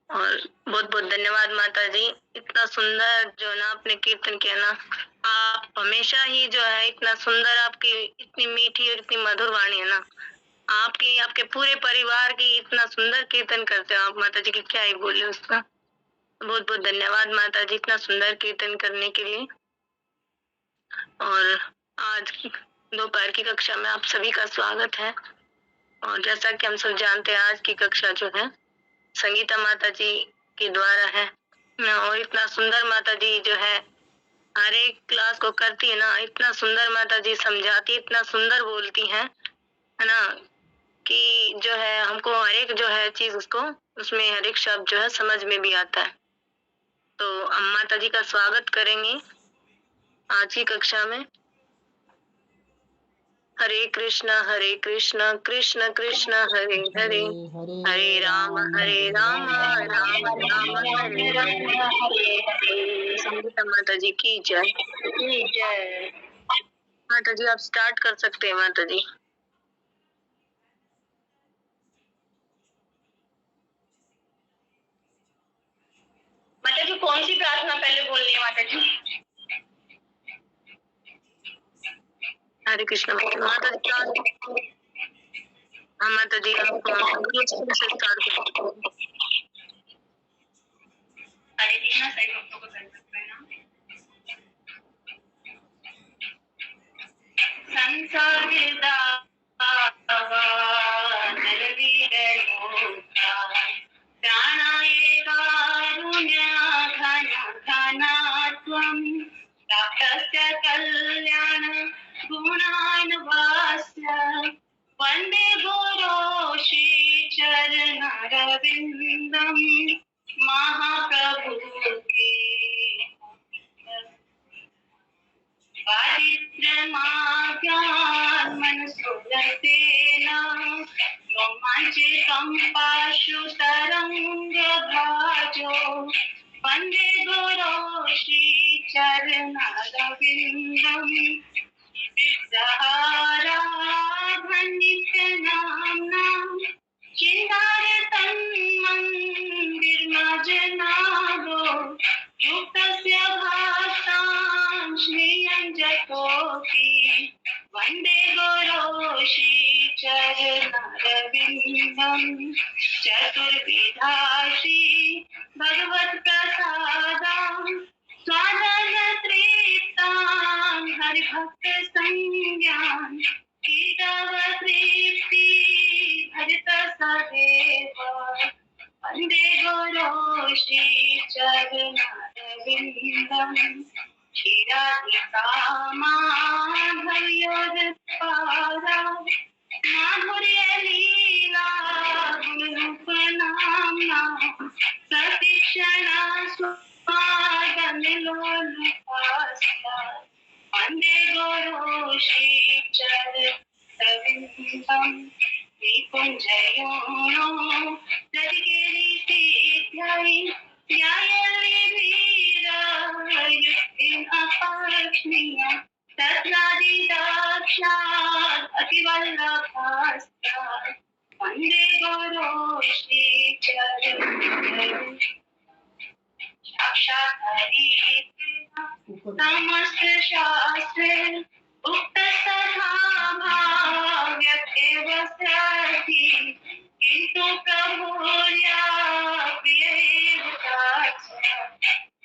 और बहुत बहुत धन्यवाद माता जी। इतना सुंदर जो ना आपने कीर्तन किया ना, आप हमेशा ही जो है इतना सुंदर, आपकी इतनी मीठी और इतनी मधुर वाणी है ना, आपकी आपके पूरे परिवार की इतना सुंदर कीर्तन करते हो आप माता जी की, क्या ही बोले उसका। बहुत बहुत धन्यवाद माता जी इतना सुंदर कीर्तन करने के लिए। और आज दोपहर की कक्षा में आप सभी का स्वागत है। और जैसा कि हम सब जानते हैं, आज की कक्षा जो है संगीता माता जी के द्वारा है। और इतना सुंदर माता जी जो है हर एक क्लास को करती है ना, इतना सुंदर माता जी समझाती, इतना सुंदर बोलती है ना, कि जो है हमको हर एक जो है चीज उसको उसमें हर एक शब्द जो है समझ में भी आता है। तो हम माता जी का स्वागत करेंगे आज की कक्षा में। हरे कृष्ण कृष्ण कृष्ण हरे हरे, हरे राम राम राम हरे हरे। संगीता माता जी की जय। माता जी आप स्टार्ट कर सकते हैं माता जी। माता जी कौन सी प्रार्थना पहले बोलनी है माता जी? हरे कृष्ण माता जी। हाँ माता जी आप से स्टार्ट करो। हरे कृष्ण सही भक्तों को कर सकते हैं ना। संसारिदा प्राणाये कारुण्य घनात्वं प्राप्तस्य कल्याण गुणान्वास्य वन्दे गुरो श्रीचरणरविन्दं महाप्रभु की पारित्रमाज्ञान्मनसुरसेना रोमाञ्चितं पाशुतरङ्गभाजो वन्दे गुरो श्रीचरणरविन्दम् विग्रहाराधनित्यनाम्ना चिन्तायतन्मन्दिर्मजनागो युक्तस्य भासां श्रीयञ्जतोऽपि वन्दे गुरो श्रीचरणरविन्दम् चतुर्विधा श्री भगवत्प्रसादां स्वादनतृप्तां हरिभक्तसंज्ञान् कीटवतृप्ति भरितसदेव वन्दे गुरो श्रीचरणरविन्दम् क्षीराधिकामाधर्योदपादा माधुर्यलीला गुणरूपनाम्ना सतीक्षणा स्वागमिलोलुपास्ता वन्दे गुरो श्रीचरणरविन्दम् निकुञ्जयोनो रतिकेलिसिद्ध्यै न्यायलिवीरयुक्तिम् अपक्ष्मीय तत्नादिदाक्षात् अतिवल्लभास्तात् वन्दे गुरो श्रीचरणरविन्दम् साक्षात् समस्त शास्त्रे उक्तस्तथा भाव्यतेव स्याति किन्तु प्रभुर्या प्रियैव साक्षात्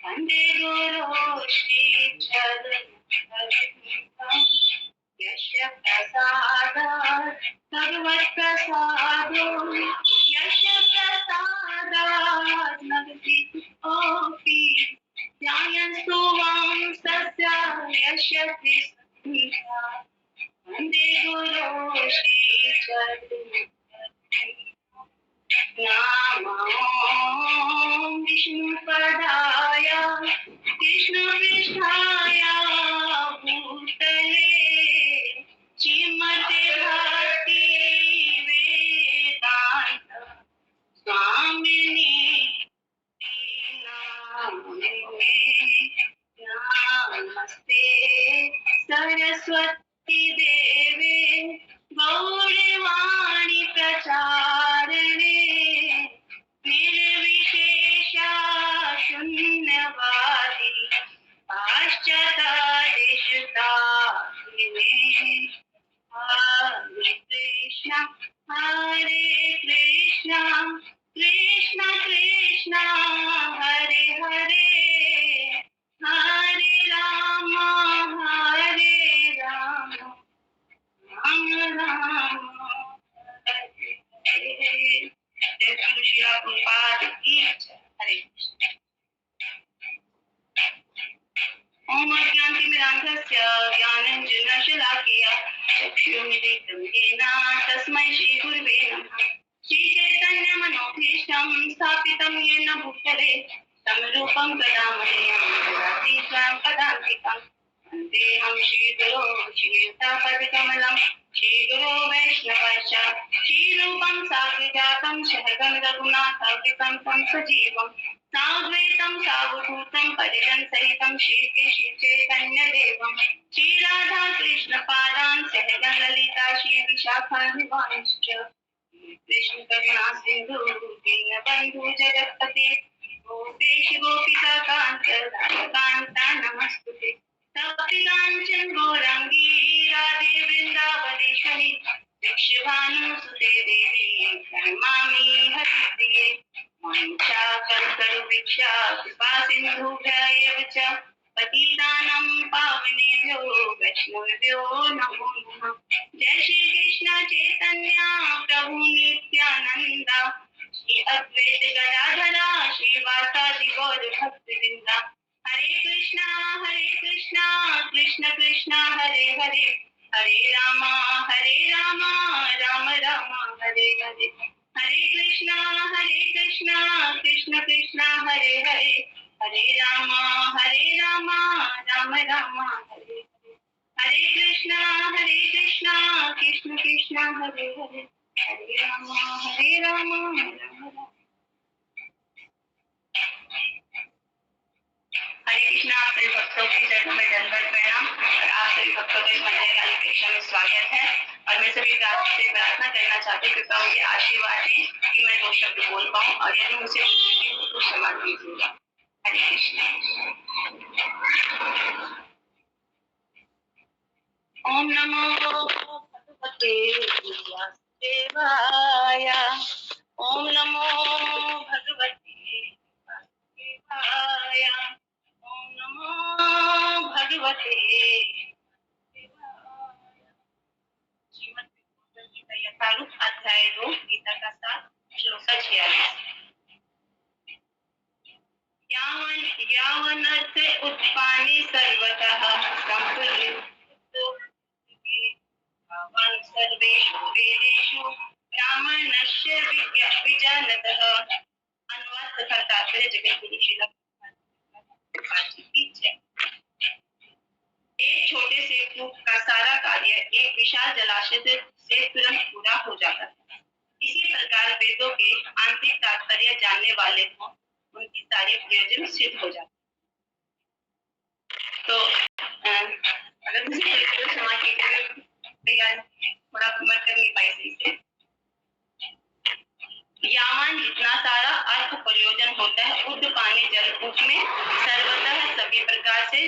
वन्दे गुरो श्रीचरणरविन्दम् यस्य प्रसादात् भगवत्प्रसादो यस्य प्रसादात् नगतितोऽपि ध्यायन्तु वां सस्य यस्य त्रिसन्धिता वन्दे गुरो श्रीचरणरविन्दम् नमो विष्णुपदाय कृष्णपृष्ठाय भूतले श्रीमते भक्ति वेदान्त स्वामिने नमस्ते सरस्वती देवे गौरवाणी प्रचारिणे निर्विशेष मनोभीष्टं स्थापितं येन भूतले तं रूपं कदा मह्यं ददाति स्वयं पदान्तिकम् अन्तेऽहं श्रीगुरो श्रीयुतापदकमलं श्रीगुरो वैष्णवश्च श्रीरूपं साग्रजातं सहगं रघुनाथान्वितं तं सजीवं साद्वैतं सावधूतं परिजनसहितं श्रीकृष्णचैतन्यदेवं श्रीराधा कृष्णपादान् सहगं ललिता श्रीविशाखान्वितांश्च कृष्ण करुणा सिंधु दीनबंधु जगत्पते गोपेश गोपिका कांत राधाकांता नमस्तुते सप्तिकांचन गौरंगी राधे वृंदावनेश्वरी वृक्षभानुसुते देवी प्रणमामि हरिप्रिये मंशा कल्पतरुभिक्षा कृपा सिन्धुभ्यः च पतितानं पावनेभ्यो वैष्णवेभ्यो नमो नमः। जय श्री कृष्ण चैतन्य प्रभु नित्यानंद श्री अद्वैत गदाधरा श्रीवासादि गौर भक्तवृंद हरे कृष्णा कृष्ण कृष्ण हरे हरे हरे राम राम राम हरे हरे हरे कृष्णा कृष्ण कृष्ण हरे हरे हरे राम राम राम हरे हरे कृष्णा कृष्ण कृष्ण हरे हरे हरे राम राम राम। हरे कृष्णा। आप सभी भक्तों की चरणों में दंडवत प्रणाम और आप सभी भक्तों का इस मंदिर काली कक्षा में स्वागत है। और मैं सभी से प्रार्थना करना चाहती हूँ, कृपया मुझे आशीर्वाद दें कि मैं 2 शब्द बोल पाऊँ और यदि मुझे तो क्षमा कीजिएगा। हरे कृष्णा। ओम नमो भगवते वासुदेवाय। ओम नमो भगवते वासुदेवाय। ओम नमो भगवते श्रीमद् भगवद गीता यथारूप अध्याय 2 गीता का 7 श्लोक 46। यावनर्थ उत्पानि सर्वतः संपुलितो सर्वेषु वेदेषु ब्राह्मणस्य विजानतः। अनुवाद तथा तात्पर्य जगद्गुरु श्रील एक छोटे से कूप का सारा कार्य एक विशाल जलाशय से तुरंत पूरा हो जाता है। इसी प्रकार वेदों के आंतरिक तात्पर्य जानने वाले को उनकी सारी प्रयोजन सिद्ध हो जाते। तो अगर मुझे कोई क्षमा कीजिएगा, थोड़ा मैं कर नहीं पाई सही से। यावन जितना सारा अर्थ प्रयोजन होता है, उद्ध पानी जल कूप में सर्वतः सभी प्रकार से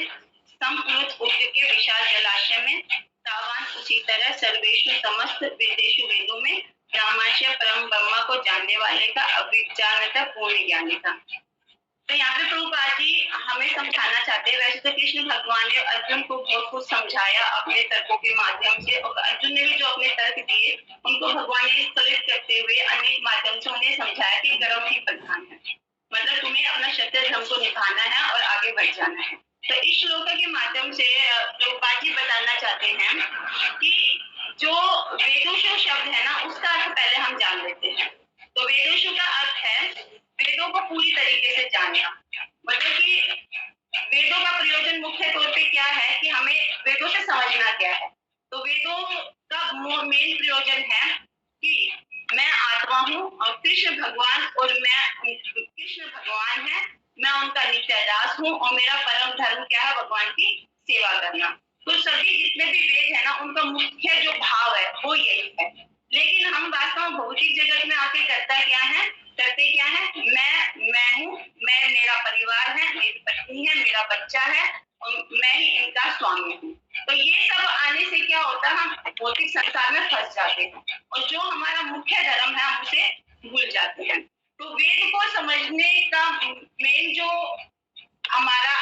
संपूर्ण उद्ध के विशाल जलाशय में तावान उसी तरह सर्वेशु समस्त वेदेशु वेदों में ब्रह्माशय परम ब्रह्मा को जानने वाले का अविज्ञानता पूर्ण ज्ञानी था। तो यहाँ पे प्रभुपाद जी हमें समझाना चाहते हैं। वैसे तो कृष्ण भगवान ने अर्जुन को बहुत कुछ समझाया अपने तर्कों के माध्यम से, और अर्जुन ने भी जो अपने तर्क दिए उनको भगवान ने स्थगित करते हुए अनेक माध्यम से उन्हें समझाया कि कर्म ही प्रधान है, मतलब तुम्हें अपना क्षत्रिय धर्म को निभाना है और आगे बढ़ जाना है। तो इस श्लोक के माध्यम से प्रभुपाद जी बताना चाहते हैं कि जो वेदोशु शब्द है ना, उसका अर्थ पहले हम जान लेते हैं। तो वेदोशु का अर्थ है वेदों को पूरी तरीके से जानना। मतलब कि वेदों का प्रयोजन मुख्य तौर पे क्या है कि हमें वेदों से समझना क्या है। तो वेदों का मेन प्रयोजन है कि मैं आत्मा हूँ और कृष्ण भगवान है, मैं उनका नित्य दास हूँ और मेरा परम धर्म क्या है, भगवान की सेवा करना। तो सभी जितने भी वेद है ना, उनका मुख्य जो भाव है वो यही है। लेकिन हम वास्तव में भौतिक जगत में आके करते क्या है, मैं हूँ, मैं, मेरा परिवार है, मेरी पत्नी है, मेरा बच्चा है और मैं ही इनका स्वामी हूँ। तो ये सब आने से क्या होता है, हम भौतिक संसार में फंस जाते हैं और जो हमारा मुख्य धर्म है हम उसे भूल जाते हैं। तो वेद को समझने का मेन जो हमारा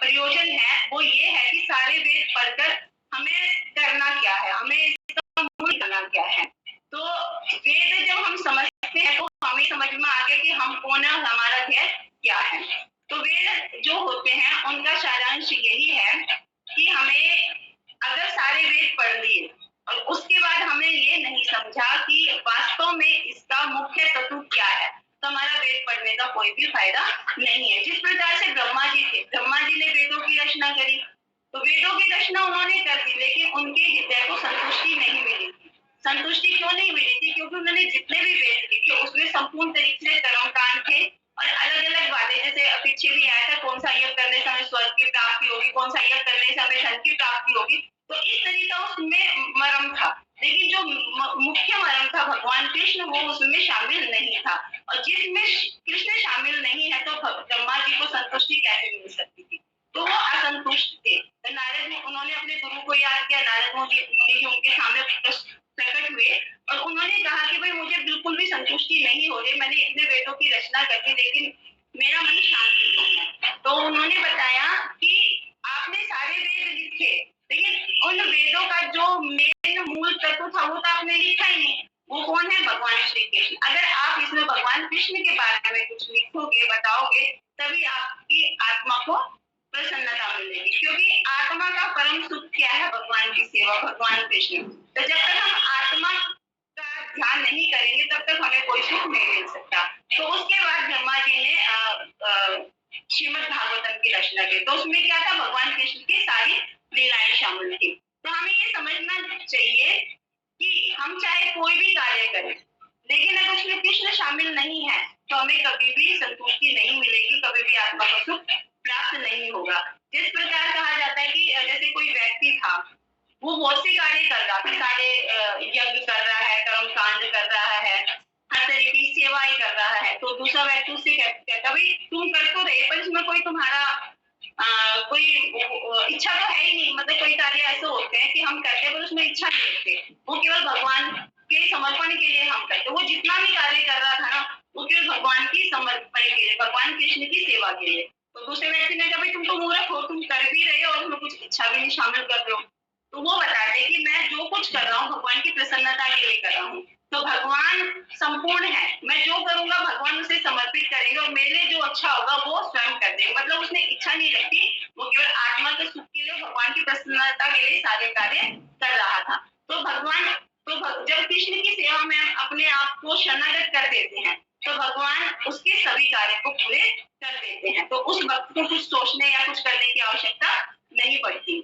प्रयोजन है वो ये है कि सारे वेद पढ़कर हमें करना क्या है, हमें इसका मूल करना क्या है। तो वेद जब हम समझते हैं तो हमें समझ में आ गया कि हम कौन है और हमारा ध्येय क्या है। तो वेद जो होते हैं उनका सारांश यही है कि हमें अगर सारे वेद पढ़ लिए और उसके बाद हमने ये नहीं समझा कि वास्तव में इसका मुख्य तत्व करने का कोई भी फायदा नहीं है। जिस प्रकार से ब्रह्मा जी थे, ब्रह्मा जी ने वेदों की रचना करी, तो वेदों की रचना उन्होंने कर दी, लेकिन उनके हृदय को संतुष्टि नहीं मिली थी। संतुष्टि क्यों नहीं मिली थी? क्योंकि उन्होंने जितने भी वेद लिखे उसमें संपूर्ण तरीके से कर्मकांड थे और अलग-अलग बातें, जैसे पीछे भी आया था, कौन सा यज्ञ करने से हमें स्वर्ग की प्राप्ति होगी, कौन सा यज्ञ करने से हमें धन की प्राप्ति होगी। तो इस तरीका उसमें मर्म था, लेकिन जो मुख्य मर्म था भगवान कृष्ण, वो उसमें शामिल नहीं था। और जिसमें कृष्ण शामिल नहीं है तो ब्रह्मा जी को संतुष्टि कैसे मिल सकती थी? तो वो असंतुष्ट थे। तो नारद उन्होंने अपने गुरु को याद किया, नारद मुनि जी उनके सामने प्रकट हुए और उन्होंने कहा कि भाई मुझे बिल्कुल भी संतुष्टि नहीं हो रही, मैंने इतने वेदों की रचना कर दी लेकिन मेरा मन शांत नहीं है। तो उन्होंने बताया कि आपने सारे वेद लिखे, लेकिन उन वेदों का जो मेन मूल तत्व था वो तो आपने लिखा ही नहीं। वो कौन है? भगवान श्री कृष्ण। अगर आप इसमें भगवान कृष्ण के बारे में कुछ लिखोगे, बताओगे, तभी आपकी आत्मा को प्रसन्नता मिलेगी, क्योंकि आत्मा का परम सुख क्या है? भगवान की सेवा, भगवान कृष्ण। तो जब तक हम आत्मा का ध्यान नहीं करेंगे तब तक हमें कोई सुख नहीं मिल सकता। तो उसके बाद ब्रह्मा जी ने श्रीमद् भागवतम की रचना की, तो उसमें क्या था? भगवान कृष्ण की सारी लीलाएं शामिल थी। तो हमें ये समझना चाहिए कि हम चाहे कोई भी कार्य करें, लेकिन अगर उसमें कृष्ण शामिल नहीं है तो हमें कभी भी संतुष्टि नहीं मिलेगी, कभी भी आत्मा को सुख प्राप्त नहीं होगा। जिस प्रकार कहा जाता है कि जैसे कोई व्यक्ति था, वो बहुत से कार्य कर रहा था, सारे यज्ञ कर रहा है, कर्म कांड कर रहा है, हर तरीके की सेवाएं कर रहा है, तो दूसरा व्यक्ति उससे कहता भाई तुम कर तो रहे, पर इसमें कोई तुम्हारा कोई इच्छा तो है ही नहीं। मतलब कोई कार्य ऐसे होते हैं कि हम करते हैं पर उसमें इच्छा नहीं रखते, वो केवल भगवान के समर्पण के लिए हम करते। वो जितना भी कार्य कर रहा था ना, वो केवल भगवान की समर्पण के लिए, भगवान कृष्ण की सेवा के लिए। तो दूसरे व्यक्ति ने कहा भाई तुम तो मूर्ख हो, तुम कर भी रहे हो और उसमें कुछ इच्छा भी नहीं शामिल कर रहे हो। तो वो बताते हैं कि मैं जो कुछ कर रहा हूँ भगवान की प्रसन्नता के लिए कर रहा हूँ। तो भगवान संपूर्ण है, मैं जो करूंगा भगवान उसे समर्पित करेंगे और मेरे लिए जो अच्छा होगा वो स्वयं कर देंगे। मतलब उसने इच्छा नहीं रखी, वो केवल आत्मा के सुख के लिए, भगवान की प्रसन्नता के लिए सारे कार्य कर रहा था। तो भगवान जब कृष्ण की सेवा में हम अपने आप को शरणागत कर देते हैं तो भगवान उसके सभी कार्य को पूरे कर देते हैं। तो उस वक्त को कुछ सोचने या कुछ करने की आवश्यकता नहीं पड़ती।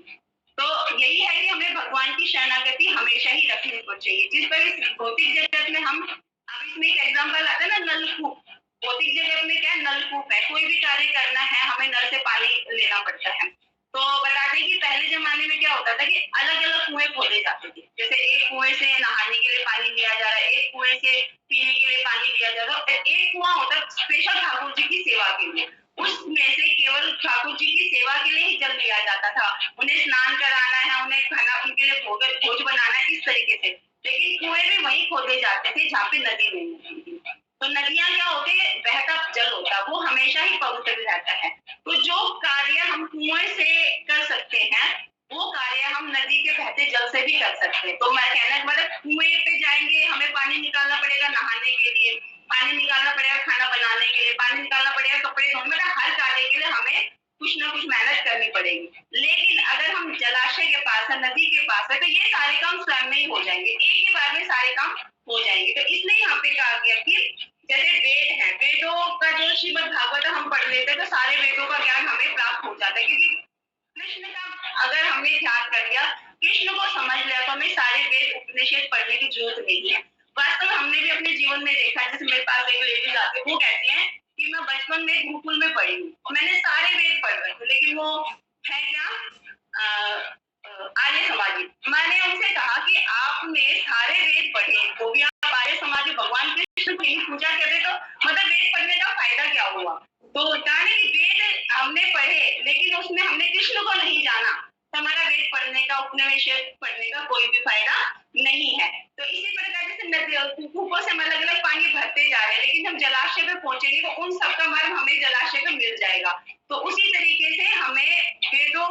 तो यही है कि हमें भगवान की शरणागति हमेशा ही रखनी चाहिए। जिस पर इस भौतिक जगत में हम, अब इसमें एक एग्जांपल आता है ना, नलकूप। भौतिक जगत में क्या है? नलकूप है। कोई भी कार्य करना है हमें नल से पानी लेना पड़ता है। तो बताते हैं कि पहले जमाने में क्या होता था कि अलग अलग कुएं खोदे जाते थे। जैसे एक कुएं से नहाने के लिए पानी लिया जा रहा है, एक कुएं से पीने के लिए पानी लिया जा रहा है, एक कुआं होता है स्पेशल ठाकुर जी की सेवा के लिए। उसमें से केवल ठाकुर जी की सेवा के लिए ही जल लिया जाता था। उन्हें स्नान कराना है, उन्हें खाना, उनके लिए भोज बनाना है, इस तरीके से। लेकिन कुएं भी वहीं खोदे जाते थे जहाँ पे नदी नहीं होती थी। तो नदियां क्या होते हैं? बहता जल होता है, वो हमेशा ही पवित्र रहता है। तो जो कार्य हम कुएं से कर सकते हैं वो कार्य हम नदी के बहते जल से भी कर सकते हैं। तो मैं कहना मतलब कुएं पे जाएंगे, हमें पानी निकालना पड़ेगा नहाने के लिए, पानी निकालना पड़ेगा खाना बनाने के लिए, पानी निकालना पड़ेगा कपड़े धोने, मतलब हर कार्य के लिए हमें कुछ ना कुछ मेहनत करनी पड़ेगी। लेकिन अगर हम जलाशय के पास है, नदी के पास है, तो ये सारे काम स्वयं में ही हो जाएंगे, एक ही बार में सारे काम हो जाएंगे। तो इसलिए यहाँ पे कहा गया कि जैसे वेद है, वेदों का जो श्रीमद् भागवत हम पढ़ लेते हैं तो सारे वेदों का ज्ञान हमें प्राप्त हो जाता है, क्योंकि कृष्ण का अगर हमने ध्यान कर लिया, कृष्ण को समझ लिया, तो हमें सारे वेद उपनिषद पढ़ने की जरूरत नहीं है। वास्तव में हमने भी अपने जीवन में देखा, जैसे मेरे पास एक लेडीज आती है, वो कहती है कि मैं बचपन में गुरुकुल में पढ़ी हूँ, मैंने सारे वेद पढ़ रखे, लेकिन वो है क्या? आर्य समाजी। मैंने उनसे कहा कि आपने सारे वेद पढ़े तो भी आप आर्य समाजी भगवान कृष्ण की पूजा कर रहे, तो मतलब वेद पढ़ने का फायदा क्या हुआ? तो कहा कि वेद हमने पढ़े लेकिन उसमें हमने कृष्ण को नहीं जाना, तो हमारा वेद पढ़ने का, उपनिषद पढ़ने का कोई भी फायदा नहीं है। तो इसी प्रकार जैसे कूपों से हम अलग अलग पानी भरते जा रहे हैं, लेकिन जब जलाशय पे पहुंचेंगे तो उन सबका मर्म हमें जलाशय पे मिल जाएगा। तो उसी तरीके से हमें वेदों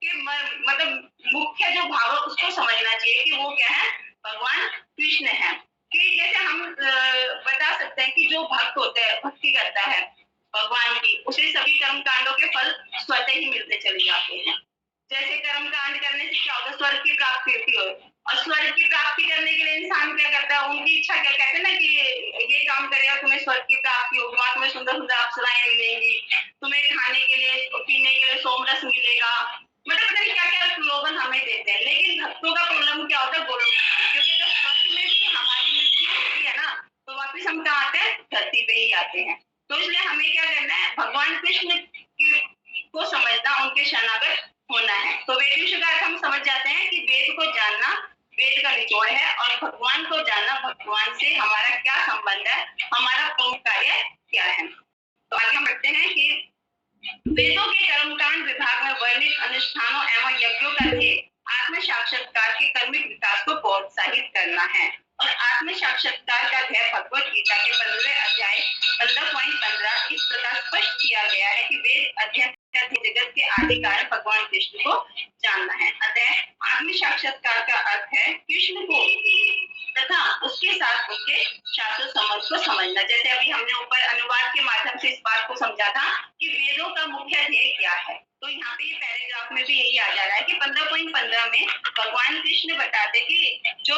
के मतलब मुख्य जो भाव है उसको समझना चाहिए कि वो क्या है? भगवान कृष्ण है। कि जैसे हम बता सकते हैं कि जो भक्त होते हैं, भक्ति करता है भगवान की, उसे सभी कर्म कांडों के फल स्वतः ही मिलते चले जाते हैं। जैसे कर्म कांड करने से क्या होता है? स्वर्ग की प्राप्ति होती है, और स्वर्ग की प्राप्ति करने के लिए इंसान क्या करता है? उनकी इच्छा क्या, कहते हैं ना कि ये काम करेगा तुम्हें स्वर्ग की प्राप्ति होगी, वहां तुम्हें सुंदर सुंदर अप्सराएं मिलेंगी, तुम्हें खाने के लिए पीने के लिए सोमरस मिलेगा, मतलब पता नहीं क्या क्या प्रलोभन हमें देते हैं। लेकिन भक्तों का प्रॉब्लम क्या होता है, गोलोक, क्योंकि जब स्वर्ग में भी हमारी मृत्यु होती है ना, तो वापिस हम कहाँ आते हैं, धरती पे ही आते हैं। तो इसलिए हमें क्या करना है, भगवान कृष्ण को समझना, उनके शरणागत होना है। तो वेदयुष का अर्थ हम समझ जाते हैं कि वेद को जानना वेद का निचोड़ है, और भगवान को जानना, भगवान से हमारा क्या संबंध है, हमारा प्रमुख कार्य क्या है। तो आगे हम बढ़ते हैं कि वेदों के कर्मकांड विभाग में वर्णित अनुष्ठानों एवं यज्ञों का ध्येय आत्म साक्षात्कार के कर्मिक विकास को प्रोत्साहित करना है। और आत्म साक्षात्कार का ध्येय भगवत गीता के 15वें अध्याय 15.15 इस प्रकार स्पष्ट किया गया है कि वेद अध्ययन जगत के आदि कारण भगवान कृष्ण को जानना है। अतः आत्म साक्षात्कार का अर्थ है कृष्ण को तथा उसके साथ उसके शास्त्र समझ को समझना। जैसे अभी हमने ऊपर अनुवाद के माध्यम से इस बात को समझा था कि वेदों का मुख्य ध्येय क्या है। तो यहाँ पे ये पैराग्राफ में भी यही आ जा रहा है कि 15.15 में भगवान कृष्ण बताते कि जो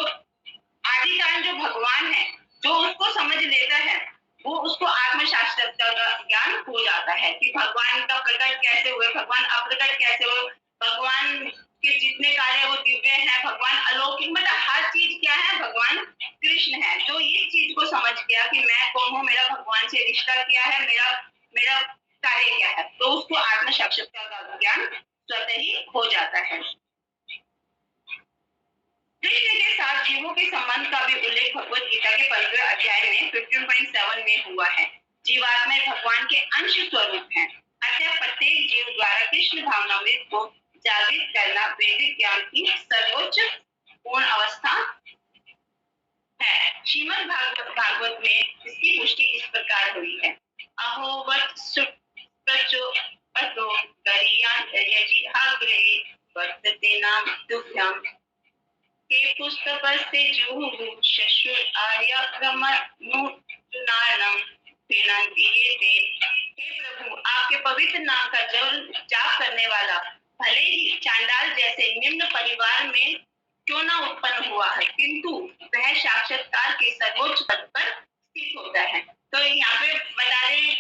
आदि कारण जो भगवान है, जो उसको समझ लेता है, वो उसको आत्म साक्षात्कार का ज्ञान हो जाता है कि भगवान का प्रकट कैसे हुए, भगवान अप्रकट कैसे हुए, भगवान के जितने कार्य वो दिव्य है, भगवान अलौकिक, मतलब हर चीज क्या है, भगवान कृष्ण है। जो इस चीज को समझ गया कि मैं कौन हूँ, मेरा भगवान से रिश्ता क्या है, मेरा मेरा कार्य क्या है, तो उसको आत्म साक्षात्कार का ज्ञान स्वतः ही हो जाता है। कृष्ण के साथ जीवों के संबंध का भी उल्लेख भगवत गीता के 15वें अध्याय में 15.7 में हुआ है। जीवात्मा भगवान के अंश स्वरूप है, अतः प्रत्येक जीव द्वारा कृष्ण भावनामृत को जागृत करना वैदिक ज्ञान की सर्वोच्च पूर्ण अवस्था है। श्रीमद् भागवत में इसकी पुष्टि इस प्रकार हुई है। अहोवत सुप्रचो अतो गरियान यजिहाग्रे वर्तते नाम दुभ्यम के पुस्तक से जुहु शशुर आर्यक्रमनुनानम तेनांतियेते। हे प्रभु, आपके पवित्र नाम का जाप करने वाला भले ही चांडाल जैसे निम्न परिवार में क्यों ना उत्पन्न हुआ है, किंतु वह साक्षात्कार के सर्वोच्च पद पर स्थित होता है। तो यहाँ पे बता रहे हैं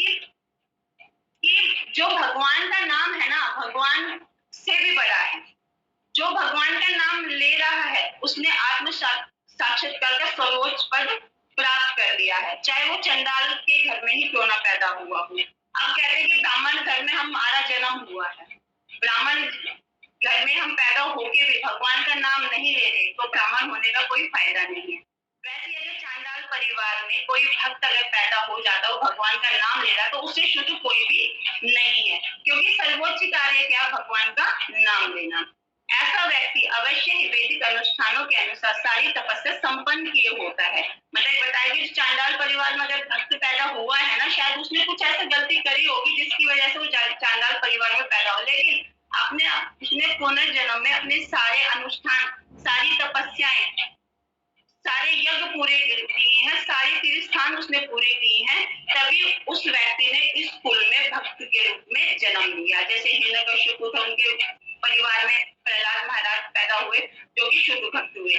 कि जो भगवान का नाम है ना, भगवान से भी बड़ा है। जो भगवान का नाम ले रहा है उसने आत्म साक्षात्कार का सर्वोच्च पद प्राप्त कर लिया है, चाहे वो चंडाल के घर में ही क्यों ना पैदा हुआ हो। अब कहते हैं कि ब्राह्मण घर में हमारा जन्म हुआ है, ब्राह्मण घर में हम पैदा होके भी भगवान का नाम नहीं ले रहे, तो ब्राह्मण होने का कोई फायदा नहीं है। वैसे अगर चांडाल परिवार में कोई भक्त अगर पैदा हो जाता है, भगवान का नाम ले रहा, तो उससे शुद्ध कोई भी नहीं है, क्योंकि सर्वोच्च कार्य क्या, भगवान का नाम लेना। ऐसा व्यक्ति अवश्य ही वैदिक अनुष्ठानों के अनुसार सारी तपस्या संपन्न किए होता है। मतलब बताया कि चांडाल परिवार में अगर भक्त पैदा हुआ है ना, शायद उसने कुछ ऐसा गलती करी होगी जिसकी वजह से वो चांडाल परिवार में पैदा हो, लेकिन उसने पुनर्जन्म में अपने सारे अनुष्ठान, सारी तपस्याएं, सारे यज्ञ पूरे किए हैं, सारे तीर्थस्थान उसने पूरे किए हैं, तभी उस व्यक्ति ने इस कुल में भक्त के रूप में जन्म लिया। जैसे हिरण्यकश्यप था, उनके परिवार में प्रहलाद महाराज पैदा हुए जो कि शुद्ध भक्त हुए।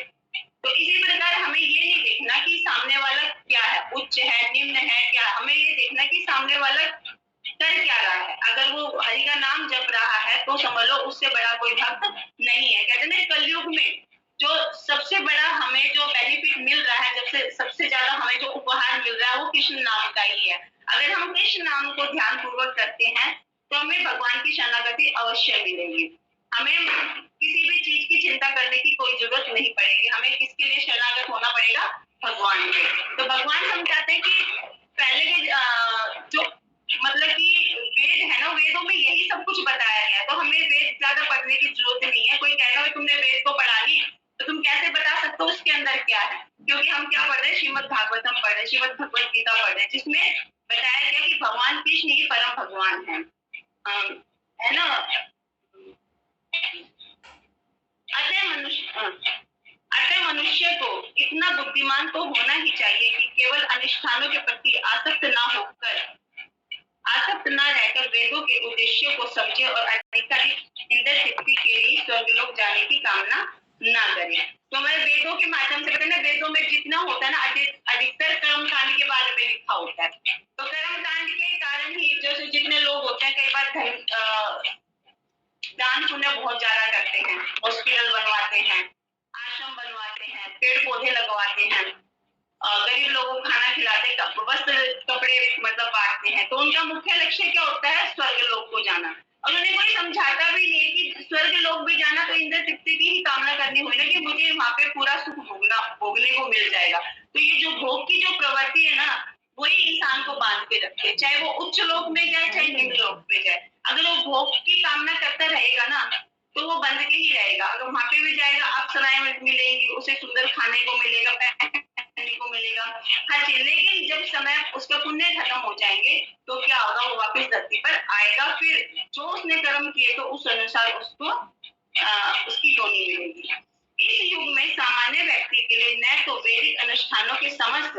तो इसी प्रकार हमें ये नहीं देखना कि सामने वाला क्या है, उच्च है, निम्न है, क्या, हमें ये देखना कि सामने वाला कर क्या रहा है। अगर वो हरि का नाम जप रहा है तो समझ लो उससे बड़ा कोई भक्त नहीं है। कहते हैं कलयुग में जो सबसे बड़ा हमें जो बेनिफिट मिल रहा है, जब से सबसे ज्यादा हमें जो उपहार मिल रहा है वो कृष्ण नाम का ही है। अगर हम कृष्ण नाम को ध्यान पूर्वक करते हैं तो हमें भगवान की शरणागति अवश्य मिलेगी। हमें किसी भी चीज की चिंता करने की कोई जरूरत नहीं पड़ेगी। हमें किसके लिए शरणागत होना पड़ेगा, भगवान के। तो भगवान समझाते हैं कि पहले के जो मतलब कि वेद है ना, वेदों में यही सब कुछ बताया गया, तो हमें वेद ज्यादा पढ़ने की जरूरत नहीं है। कोई कहना है तुमने वेद को पढ़ा ली तो तुम कैसे बता सकते हो उसके अंदर क्या है, क्योंकि हम क्या पढ़ रहे हैं, श्रीमद् भागवतम पढ़ रहे हैं, श्रीमद् भगवत गीता पढ़ रहे हैं, जिसमें बताया गया कि भगवान कृष्ण ही परम भगवान है ना। अतः मनुष्य को इतना बुद्धिमान तो होना ही चाहिए कि केवल अनुष्ठानों के प्रति आसक्त न रहकर वेदों के उद्देश्य को समझे और अधिकाधिक इंद्र सिद्धि के लिए स्वर्गलोक जाने की कामना ना करे। तो मैं वेदों के माध्यम से कहते हैं, वेदों में जितना होता है ना, अधिकतर कर्मकांड के बारे में लिखा होता है। तो कर्मकांड के दान पुण्य बहुत ज्यादा करते हैं, हॉस्पिटल बनवाते हैं, आश्रम बनवाते हैं, पेड़ पौधे लगवाते हैं, गरीब लोगों को खाना खिलाते, वस्त्र कपड़े मतलब बांटते हैं। तो उनका मुख्य लक्ष्य क्या होता है? स्वर्ग लोक को जाना। और उन्हें कोई समझाता भी नहीं है कि स्वर्ग लोक भी जाना तो इंद्र तृप्ति की ही कामना करनी हुई ना, कि मुझे वहां पे पूरा सुख भोगने को मिल जाएगा। तो ये जो भोग की जो प्रवृत्ति है ना, वही इंसान को बांध के रखते है, चाहे वो उच्च लोक में जाए चाहे निम्न लोक में जाए। अगर वो भोग की कामना करता रहेगा ना, तो वो बंध के ही रहेगा। अगर वहां पे भी जाएगा, अप्सराएं मिलेंगी, उसे सुंदर खाने को मिलेगा, पहनने को मिलेगा, हर चीज। लेकिन जब समय उसका पुण्य खत्म हो जाएंगे तो क्या होगा? वो वापस धरती पर आएगा, फिर जो उसने कर्म किए तो उस अनुसार उसको उसकी योनि मिलेगी। इस युग में सामान्य व्यक्ति के लिए न तो वैदिक अनुष्ठानों के समस्त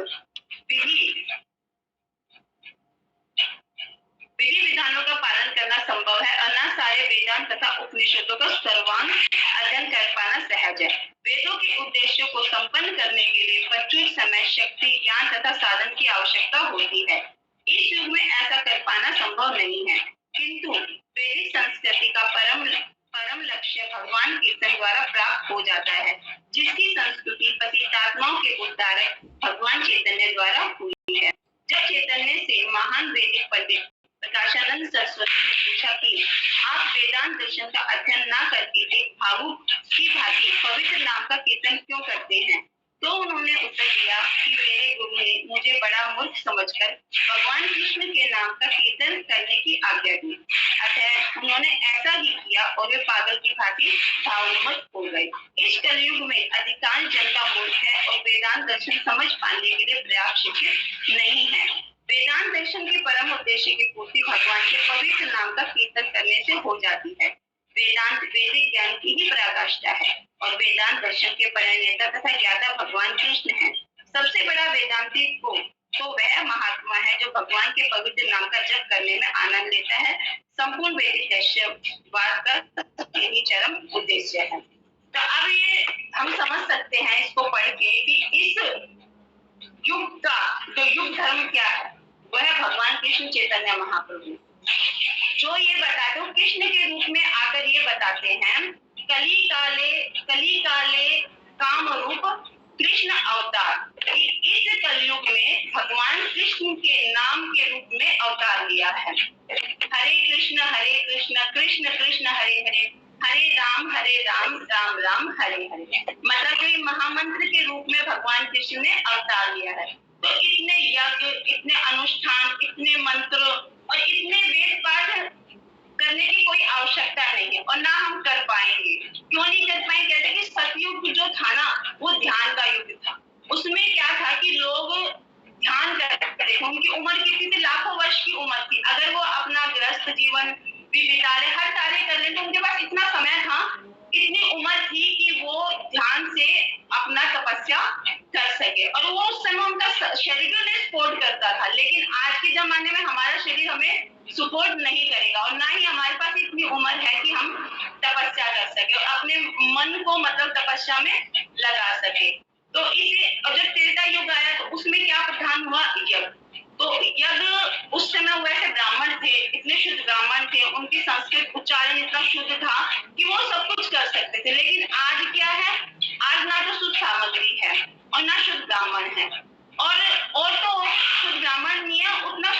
विधि विधानों का पालन करना संभव है और न सारे वेदांत तथा उपनिषदों का सर्वांग अध्ययन कर पाना सहज है। वेदों के उद्देश्यों को संपन्न करने के लिए प्रचुर समय, शक्ति, ज्ञान तथा साधन की आवश्यकता होती है। इस युग में ऐसा कर पाना संभव नहीं है, किंतु वैदिक संस्कृति का परम लक्ष्य भगवान कीर्तन द्वारा प्राप्त हो जाता है, जिसकी संस्कृति पतितात्माओं के उद्धारक भगवान चैतन्य द्वारा हुई है। जब चैतन्य से महान वैदिक पंडित प्रकाशानंद सरस्वती ने पूछा कि आप वेदांत दर्शन का अध्ययन न करके एक भावुक की भांति पवित्र नाम का कीर्तन क्यों करते हैं? तो उन्होंने उत्तर दिया कि मेरे गुरु ने मुझे बड़ा मूर्ख समझकर भगवान कृष्ण के नाम का कीर्तन करने की आज्ञा दी। अतः उन्होंने ऐसा ही किया और वे पागल की भांति भावनुमत हो गए। इस कलयुग में अधिकांश जनता मूर्ख है और वेदांत दर्शन समझ पाने के लिए पर्याप्त शिक्षित नहीं है। वेदांत दर्शन के परम उद्देश्य की पूर्ति भगवान के पवित्र नाम का कीर्तन करने से हो जाती है। वेदांत वैदिक ज्ञान की ही पराकाष्ठा है और वेदांत दर्शन के प्रणेता तथा ज्ञाता भगवान कृष्ण है। सबसे बड़ा वेदांती को तो वह महात्मा है जो भगवान के पवित्र नाम का जप करने में आनंद लेता है। संपूर्ण वैदिक दर्शनवाद का यही चरम उद्देश्य है। तो अब ये हम समझ सकते हैं इसको पढ़ के कि इस युग का जो युग धर्म क्या है, वह भगवान कृष्ण चैतन्य महाप्रभु जो ये बताते हो कृष्ण के रूप में आकर ये बताते हैं, कली काले काम रूप कृष्ण अवतार। इस कलयुग में भगवान कृष्ण के नाम के रूप में अवतार लिया है। हरे कृष्ण कृष्ण कृष्ण हरे हरे, हरे राम राम राम हरे हरे। मतलब ये महामंत्र के रूप में भगवान कृष्ण ने अवतार लिया है। तो इतने यज्ञ, इतने अनुष्ठान, इतने मंत्र और इतने वेद पाठ करने की कोई आवश्यकता नहीं है और ना हम कर पाएंगे। क्यों नहीं कर पाएंगे? कहते कि सतयुग जो था ना, वो ध्यान का युग था। उसमें क्या था कि लोग ध्यान करते थे, उनकी उम्र कितनी थी? लाखों वर्ष की उम्र थी। अगर वो अपना गृहस्थ जीवन भी बिता ले, हर कार्य कर ले, तो उनके पास इतना समय था, इतनी उम्र थी कि वो ध्यान से अपना तपस्या कर सके और वो उस समय उनका शरीर उन्हें सपोर्ट करता था। लेकिन आज के जमाने में हमारा शरीर हमें सपोर्ट नहीं करेगा और ना ही हमारे पास इतनी उम्र है कि हम तपस्या कर सके और अपने मन को मतलब तपस्या में लगा सके। तो इसे जब त्रेता युग आया तो उसमें क्या प्रधान हुआ? यज्ञ। तो यज्ञ उस समय वैसे ब्राह्मण थे, इतने शुद्ध ब्राह्मण थे, उनकी संस्कृत उच्चारण इतना शुद्ध था कि वो सब कुछ कर सकते थे। लेकिन आज क्या है? आज ना तो शुद्ध सामग्री है और ना शुद्ध ब्राह्मण है और तो शुद्ध ब्राह्मण नहीं है, उतना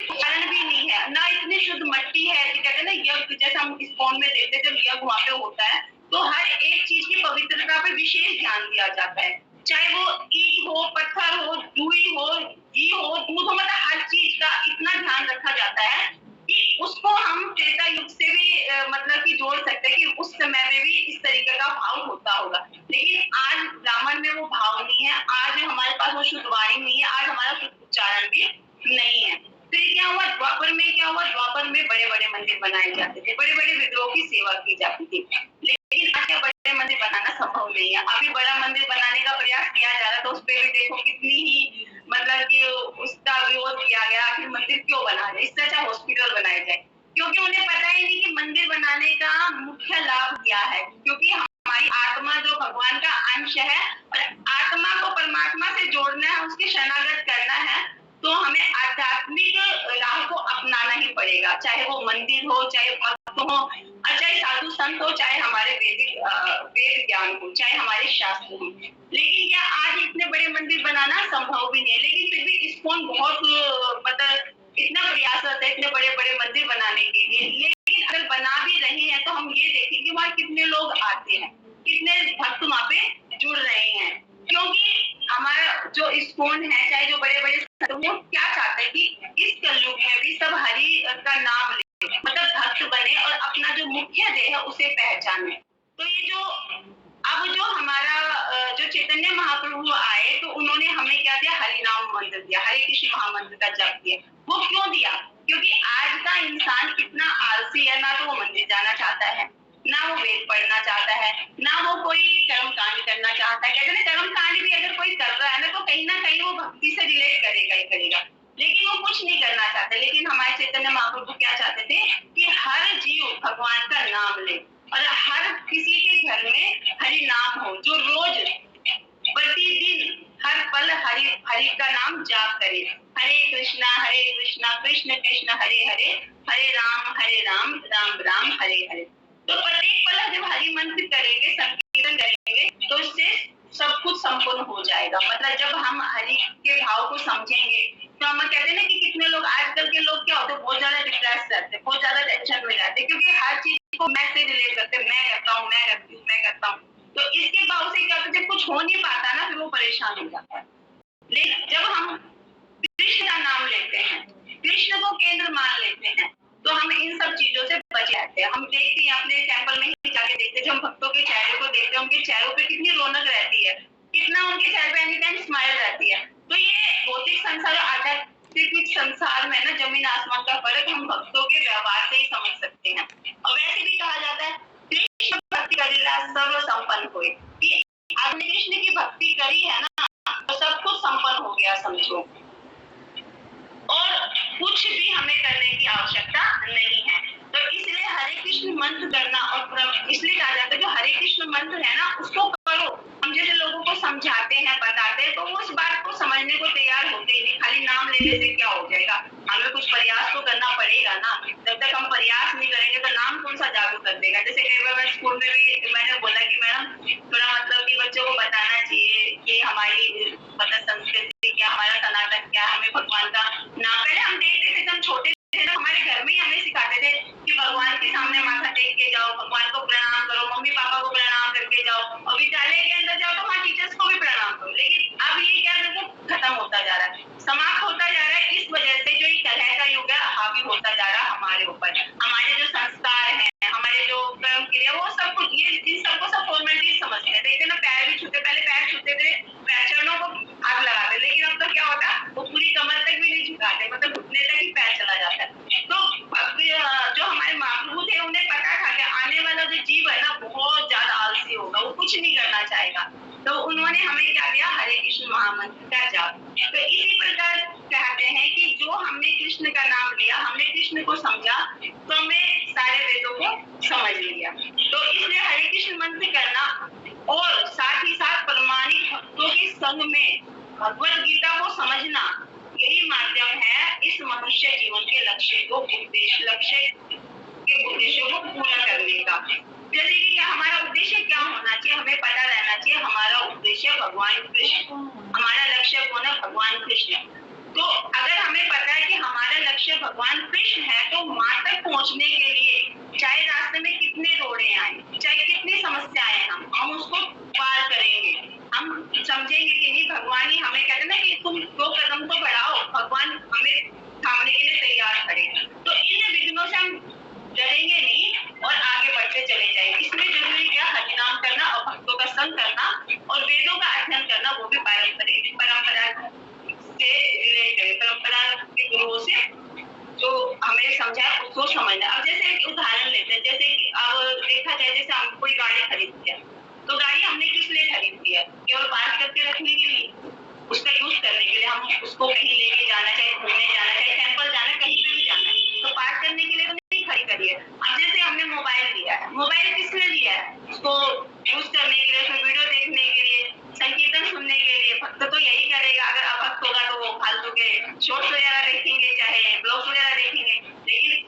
उच्चारण भी नहीं है, ना इतनी शुद्ध मट्टी है कि कहते हैं ना यज्ञ, जैसा हम इस फोन में देखते जब यज्ञ वहां पे होता है तो हर एक चीज की पवित्रता पे विशेष ध्यान दिया जाता है। चाहे वो ईंट हो, पत्थर हो, रुई हो, घी हो, दूध हो, मतलब हर चीज का इतना ध्यान रखा जाता है कि उसको हम त्रेता युग से भी मतलब कि जोड़ सकते हैं कि उस समय में भी इस तरीके का भाव होता होगा। लेकिन आज ब्राह्मण में वो भाव नहीं है, आज हमारे पास वो शुद्ध वाणी नहीं है, आज हमारा शुद्ध उच्चारण भी नहीं है। फिर क्या हुआ? द्वापर में क्या हुआ? द्वापर में बड़े बड़े मंदिर बनाए जाते थे, बड़े बड़े विग्रहों की सेवा की जाती थी। लेकिन आज क्या बड़े मंदिर बनाना संभव नहीं है। अभी बड़ा मंदिर बनाने का प्रयास किया जा रहा है तो उस पर भी देखो कितनी ही मतलब कि उसका विरोध किया गया। आखिर मंदिर क्यों बना रहे? इससे अच्छा हॉस्पिटल बनाए जाए, क्योंकि उन्हें पता ही नहीं कि मंदिर बनाने का मुख्य लाभ क्या है। क्योंकि हमारी आत्मा जो भगवान का अंश है और आत्मा को परमात्मा से जोड़ना है, उसकी शरणागत करना है, तो हमें आध्यात्मिक राह को अपनाना ही पड़ेगा। पड़ेगा, चाहे वो मंदिर हो, चाहे भक्त हो, और चाहे साधु संत हो, चाहे हमारे वेद ज्ञान हो, चाहे हमारे शास्त्र हो। लेकिन क्या आज इतने बड़े मंदिर बनाना संभव भी नहीं है, लेकिन फिर भी इस्कॉन बहुत मतलब इतना प्रयासरत है इतने बड़े बड़े मंदिर बनाने के लिए। लेकिन अगर बना भी रहे हैं तो हम ये देखेंगे वहाँ कितने लोग आते हैं, कितने भक्त वहाँ पे जुड़ रहे हैं। क्योंकि हमारा जो इस्कॉन है, चाहे जो बड़े बड़े वो क्या चाहते हैं कि इस कलयुग में भी सब हरि का नाम ले, मतलब भक्त बने और अपना जो मुख्य देह है उसे पहचाने। तो ये जो अब जो हमारा जो चैतन्य महाप्रभु आए तो उन्होंने हमें क्या दिया, हरि नाम मंत्र दिया, हरे कृष्ण महामंत्र का जप दिया। वो क्यों दिया? क्योंकि आज का इंसान कितना आलसी है, ना तो वो मंदिर जाना चाहता है, ना वो वेद पढ़ना चाहता है, ना वो कोई कर्म कांड करना चाहता है। कहते हैं कर्म कांड भी अगर कोई कर रहा है ना तो कहीं ना कहीं वो भक्ति से रिलेट करेगा ही करेगा, लेकिन वो कुछ नहीं करना चाहते। लेकिन हमारे चैतन्य महाप्रभु क्या चाहते थे कि हर जीव भगवान का नाम ले और हर किसी के घर में हरि नाम हो, जो रोज प्रतिदिन हर पल हरि हरि का नाम जाप करे। हरे कृष्णा कृष्ण कृष्ण हरे हरे, हरे राम राम राम हरे हरे। तो प्रत्येक पल जब हरि मंत्र करेंगे, संकीर्तन करेंगे, तो उससे सब कुछ संपूर्ण हो जाएगा। मतलब जब हम हरि के भाव को समझेंगे तो हम कहते हैं ना कि कितने लोग आजकल के लोग क्या होते हैं, बहुत ज्यादा डिप्रेस रहते हैं, बहुत ज्यादा टेंशन में रहते हैं, क्योंकि हर चीज को मैं से रिलेट करते हैं, मैं करता हूँ, मैं करती हूँ, मैं करता हूँ। तो इसके भाव से क्या होता है, जब कुछ हो नहीं पाता ना फिर वो परेशान हो जाता है। लेकिन जब हम कृष्ण का नाम लेते हैं, कृष्ण को केंद्र मान लेते हैं, तो हम इन सब चीजों से बच जाते हैं। हम देखते हैं अपने टेंपल में ही जाके देखते हैं, जब हम भक्तों के चेहरे को देखते हैं, उनके चेहरों पे कितनी रौनक रहती है, कितना उनके चेहरे पे एनी टाइम स्माइल रहती है। तो ये भौतिक संसार और आध्यात्मिक संसार में ना जमीन आसमान का फर्क हम भक्तों के व्यवहार से ही समझ सकते हैं। और वैसे भी कहा जाता है कृष्ण भक्ति करेला सर्व संपन्न होए, कि आपने कृष्ण की भक्ति करी है ना तो सब कुछ संपन्न हो गया समझो, और कुछ भी हमें करने की आवश्यकता नहीं है। तो इसलिए हरे कृष्ण मंत्र करना, और इसलिए कहा जाता है जो हरे कृष्ण मंत्र है ना उसको करो। हम जैसे लोगों को समझाते हैं, बताते हैं, तो वो उस बात को समझने को तैयार होते ही नहीं। खाली नाम लेने से क्या हो जाएगा, हमें कुछ प्रयास तो करना पड़ेगा ना। जब तक हम प्रयास नहीं करेंगे तो नाम कौन सा जादू कर देगा। जैसे कई बार मैं स्कूल में भी मैंने बोला कि मैडम थोड़ा मतलब कि बच्चों को बताना चाहिए कि हमारी मतलब संस्कृति क्या, हमारा सनातन क्या, हमें भगवान का नाम। पहले हम देखते थे जब छोटे थे ना, हमारे घर में ही हमें सिखाते थे कि भगवान के सामने माथा टेक के जाओ, भगवान को प्रणाम करो, मम्मी पापा को प्रणाम करके जाओ, और विद्यालय के अंदर जाओ तो वहाँ टीचर्स को भी प्रणाम करो। लेकिन अब ये क्या बिल्कुल खत्म होता जा रहा है, समाप्त होता जा रहा है। इस वजह से जो कलह का युग है हावी होता जा रहा है हमारे ऊपर। हमारे जो संस्कार है, हमारे जो कर्म क्रिया, वो सब कुछ ये इन सबको सब फॉर्मेलिटी समझते हैं। देखते ना पैर भी छूते, पहले पैर छूते थे, चरणों को हाथ लगाते, लेकिन अब तो क्या होता है वो पूरी कमर तक भी नहीं झुकाते, मतलब घुटने तक ही पैर चला जाता है। तो जो हमारे महाप्रभु थे उन्हें पता था कि आने वाला जो जीव है ना बहुत ज्यादा आलसी होगा, वो कुछ नहीं करना चाहेगा। तो उन्होंने हमें क्या दिया, हरे कृष्ण महामंत्र का जाप। तो इसी प्रकार कहते हैं कि जो हमने कृष्ण का नाम लिया, हमने कृष्ण को समझा, तो हमें सारे वेदों को समझ लिया। तो इसलिए हरे कृष्ण मंत्र करना और साथ ही साथ प्रामाणिक भक्तों के संग में भगवत गीता को समझना, यही माध्यम है इस मनुष्य जीवन के लक्ष्य के उद्देश्यों को पूरा करने का। जैसे कि हमारा उद्देश्य क्या होना चाहिए, हमें पता रहना चाहिए हमारा उद्देश्य भगवान कृष्ण, हमारा लक्ष्य कौन है, भगवान कृष्ण। तो अगर हमें पता है कि हमारा लक्ष्य भगवान कृष्ण है, तो वहां तक पहुंचने के लिए चाहे रास्ते में कितने रोड़े आए, चाहे कितनी समस्याएं, हम उसको पार करेंगे। हम समझेंगे कि नहीं भगवान ही हमें कहते ना कि तुम 2 कदम तो बढ़ाओ, भगवान हमें थामने के लिए तैयार खड़े। तो इन विघ्नों से हम डरेंगे नहीं और आगे बढ़ते चले जाएंगे। इसलिए जरूरी क्या, हरिनाम करना और भक्तों का संग करना और वेदों का अध्ययन करना, वो भी परंपरा से रिलेट है, परंपरा के गुरुओं से जो हमें समझा उसको समझना। अब जैसे एक उदाहरण लेते हैं, जैसे कि अब देखा जाए जैसे हम कोई गाड़ी खरीदते हैं, तो गाड़ी हमने किस लिए खरीदी है, केवल पार्क करके रखने के लिए, उसका यूज करने के लिए। हम उसको कहीं लेके जाना, चाहे घूमने जाना, चाहे टेम्पल जाना, कहीं पे भी जाना है, तो पार्क करने के लिए तो नहीं खरीदी है। अब जैसे हमने मोबाइल लिया है, मोबाइल किस लिए लिया है, उसको यूज करने के लिए, उसमें वीडियो देखने के लिए, संकीर्तन सुनने के लिए। भक्त तो यही करेगा, अगर अभक्त होगा तो वो फालतू के शॉर्ट्स वगैरह देखेंगे, चाहे ब्लॉग्स वगैरह देखेंगे, लेकिन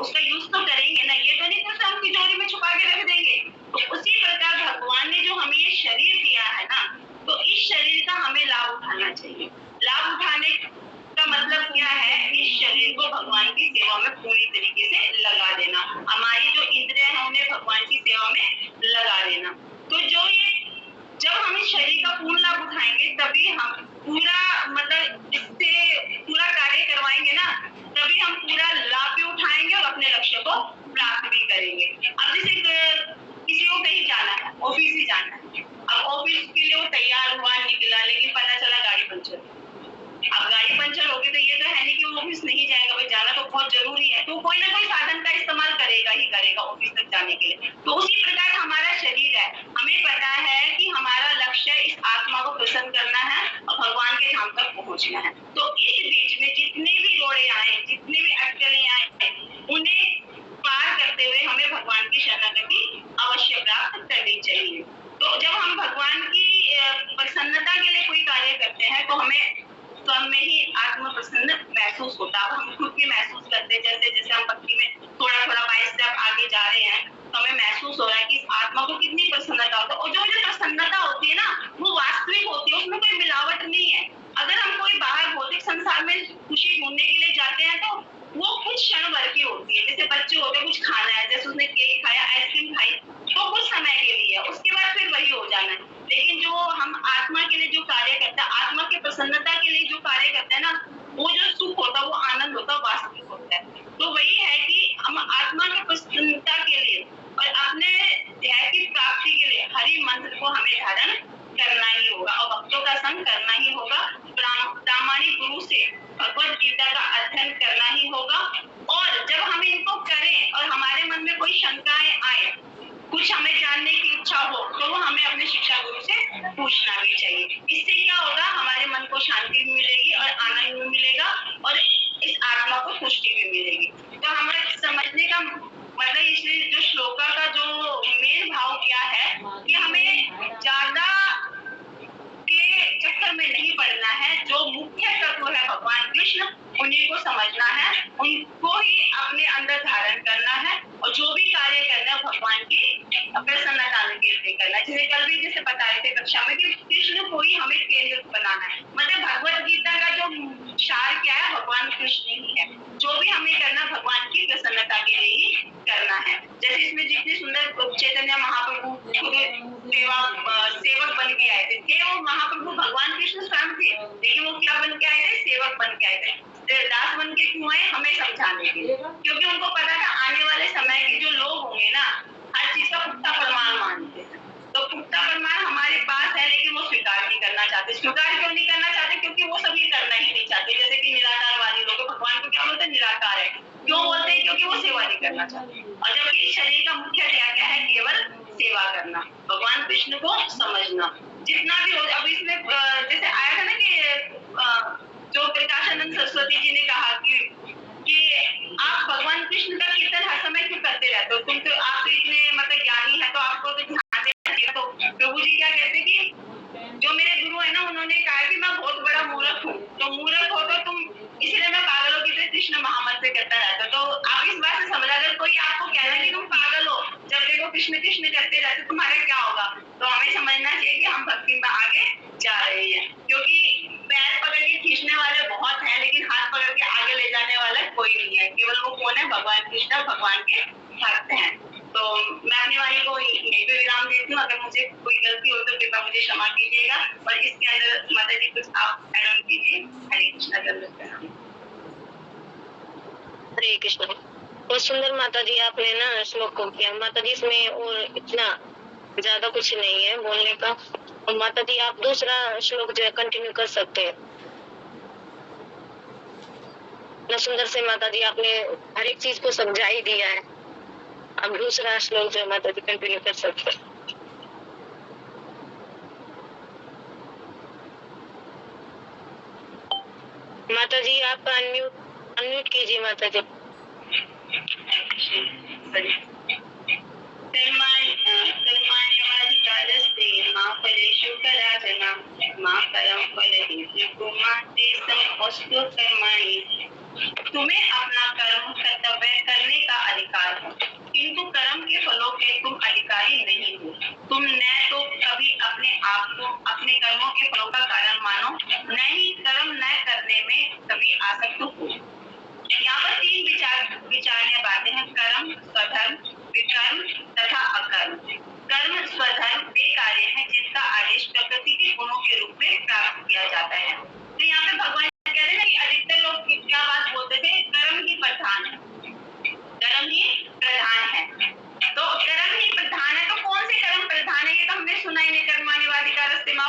वो तैयार हुआ, निकला, लेकिन पता चला गाड़ी पंचर। अब गाड़ी पंचर होगी तो ये तो है नहीं कि वो ऑफिस नहीं जाएगा, भाई जाना तो बहुत जरूरी है, तो कोई ना कोई साधन का इस्तेमाल करेगा ही करेगा ऑफिस तक जाने के लिए। तो उसी प्रकार हमारा शरीर है, हमें पता है कि हमारा लक्ष्य इस आत्मा को प्रसन्न करना है और भगवान के धाम तक पहुंचना है। तो इस बीच में जितने भी रोड़े आए, जितने भी अटकलें आए, उन्हें पार करते हुए हमें भगवान की शरणागति अवश्य प्राप्त करनी चाहिए। तो जब हम भगवान की प्रसन्नता के लिए कोई कार्य करते हैं तो हमें स्वयं में ही आत्म प्रसन्न महसूस होता है। हम खुद भी महसूस करते हैं, जैसे जैसे हम भक्ति में थोड़ा थोड़ा बाई स्टेप आगे जा रहे हैं तो हमें महसूस हो रहा है कि इस आत्मा को कितनी प्रसन्नता होती है। और जो प्रसन्नता होती है ना, वो वास्तविक होती है, उसमें कोई मिलावट नहीं है। अगर हम कोई बाहर भौतिक संसार में खुशी ढूंढने के लिए जाते हैं तो वो कुछ क्षण भर की होती है। जैसे बच्चे होते हैं, कुछ खाना है, जैसे उसने केक खाया, आइसक्रीम खाई, तो कुछ समय के लिए, उसके बाद फिर वही हो जाना है। लेकिन जो हम आत्मा के लिए जो कार्य करते हैं, आत्मा की प्रसन्नता के लिए जो कार्य करते हैं ना, वो जो सुख होता है, वो आनंद होता है, वास्तविक होता है। तो वही है कि हम आत्मा की प्रसन्नता के लिए और अपने ध्येय की प्राप्ति के लिए हरि मंत्र को हमें धारण करना ही होगा और भक्तों का संग करना ही होगा। प्रामाणिक गुरु से भगवत गीता का अध्ययन करना ही होगा। और जब हम इनको करें और हमारे मन में कोई शंकाएं आए, कुछ हमें जानने की इच्छा हो, तो वो हमें अपने शिक्षा गुरु से पूछना भी चाहिए। इससे क्या होगा, हमारे मन को शांति भी मिलेगी और आनंद भी मिलेगा और इस आत्मा को पुष्टि भी मिलेगी। तो हमें समझने का मतलब इसलिए जो श्लोका का जो मेन भाव क्या है कि हमें ज्यादा के चक्कर में नहीं पड़ना है। जो मुख्य तत्व है भगवान कृष्ण, उन्हीं को समझना है, उनको ही अपने अंदर धारण करना है और जो भी कार्य करना है भगवान की प्रसन्नता के लिए करना है। जैसे कल भी जैसे बता रहे थे कक्षा में कि कृष्ण को ही हमें केंद्र बनाना है। मतलब भगवत गीता का जो सार क्या है, भगवान कृष्ण ही है। जो भी हमें करना भगवान की प्रसन्नता के लिए ही करना है। जैसे इसमें जितनी सुंदर चैतन्य महाप्रभु सेवक बन के आए थे, वो महाप्रभु भगवान कृष्ण स्वयं थे, लेकिन वो क्या बन के आए थे, सेवक बन के आए थे। दास बन के क्यों आए, हमें समझाने के लिए, क्योंकि उनको पता था आने वाले समय के जो लोग होंगे ना, हर चीज का पुख्ता प्रमाण मानते हैं। तो पुख्ता प्रमाण हमारे पास है, लेकिन वो स्वीकार नहीं करना चाहते। स्वीकार क्यों नहीं करना चाहते, क्योंकि वो सब ये करना ही नहीं चाहते। जैसे कि निराकारवादी लोग भगवान को क्या बोलते हैं, निराकार है, क्यों बोलते हैं, क्योंकि वो सेवा नहीं करना चाहते। और जबकि शरीर का मुख्य ध्येय क्या है, केवल सेवा करना, भगवान कृष्ण को समझना। जितना भी हो, अब इसमें जैसे आया था ना कि जो प्रकाशानंद सरस्वती जी ने कहा कि आप भगवान कृष्ण का कीर्तन हर समय क्यों करते रहते हो, तुम तो आप तो इतने मतलब ज्ञानी है, तो आपको तो ध्यान देना चाहिए। तो प्रभु जी क्या कहते कि जो मेरे गुरु है ना, उन्होंने कहा कि मैं बहुत बड़ा मूर्ख हूँ। तो मूर्ख हो तो तुम, इसलिए मैं पागलों की तरह कृष्ण महामंत्र करता रहता। तो आप इस बात से समझ, अगर कोई आपको कह रहा है कि तुम पागल हो, जब देखो कृष्ण कृष्ण करते रहते, तुम्हारा क्या होगा। तो हमें समझना चाहिए कि हम भक्ति में आगे जा रहे हैं, क्योंकि पैर पकड़ के खींचने वाले बहुत हैं, लेकिन हाथ पकड़ के आगे ले जाने वाला कोई नहीं है। केवल वो कौन है, भगवान कृष्ण, भगवान के भक्त हैं। तो मैं अपनी वाणी को यहीं पे विराम देती हूँ। अगर मुझे कोई गलती हो तो कृपया मुझे क्षमा कीजिएगा। और इसके अंदर माता जी कुछ आप ऐड ऑन कीजिए। हरे कृष्णा जन्म। हरे कृष्ण। बहुत सुंदर माता जी आपने ना श्लोक को किया। माता जी इसमें और इतना ज्यादा कुछ नहीं है बोलने का। और माता जी आप दूसरा श्लोक जो है कंटिन्यू कर सकते हैं। इतना सुंदर से माता जी आपने हर एक चीज को समझा ही दिया है। अब दूसरा श्लोक जो है माता जी कंटिन्यू कर सकते हैं। माता जी आप अनम्यूट कीजिए माता जी। कर्माण्यवाधिकारस्ते मा फलेषु कदाचन मा कर्म फलहेतुः मा ते समस्तु कर्माणि। तुम्हें अपना कर्म कर्तव्य करने का अधिकार है, किंतु कर्म के फलों के तुम अधिकारी नहीं हो। तुम न तो कभी अपने आप को अपने कर्मों के फलों का कारण मानो, न ही कर्म न करने में कभी आसक्त हो। यहाँ पर तीन विचारणीय बातें हैं, कर्म, स्वधर्म, विकर्म तथा अकर्म। कर्म स्वधर्म वे कार्य है जिनका आदेश प्रकृति के गुणों के रूप में प्राप्त किया जाता है। तो यहाँ पे भगवान कहते हैं ना कि अधिकतर लोग क्या बात बोलते थे, कर्म ही प्रधान है, कर्म ही प्रधान है। तो कर्म ही प्रधान है, तो कौन से कर्म प्रधान है, ये तो हमने सुना ही नहीं। कर्माण्यवाधिकारस्ते मा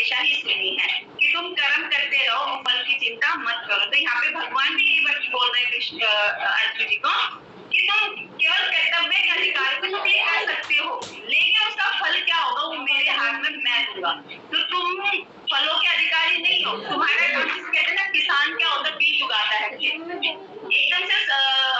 हमेशा ही सुनी है कि तुम कर्म करते रहो, फल की चिंता मत करो। तो यहाँ पे भगवान भी यही बात बोल रहे हैं कृष्ण अर्जुन जी को कि तुम केवल कर्तव्य के अधिकार को तुम ये कर सकते हो, लेकिन उसका फल क्या होगा वो मेरे हाथ में मैं दूंगा। तो तुम फलों के अधिकारी नहीं हो। तुम्हारा काम, जिसे कहते हैं ना किसान क्या होता है, बीज उगाता है, एकदम से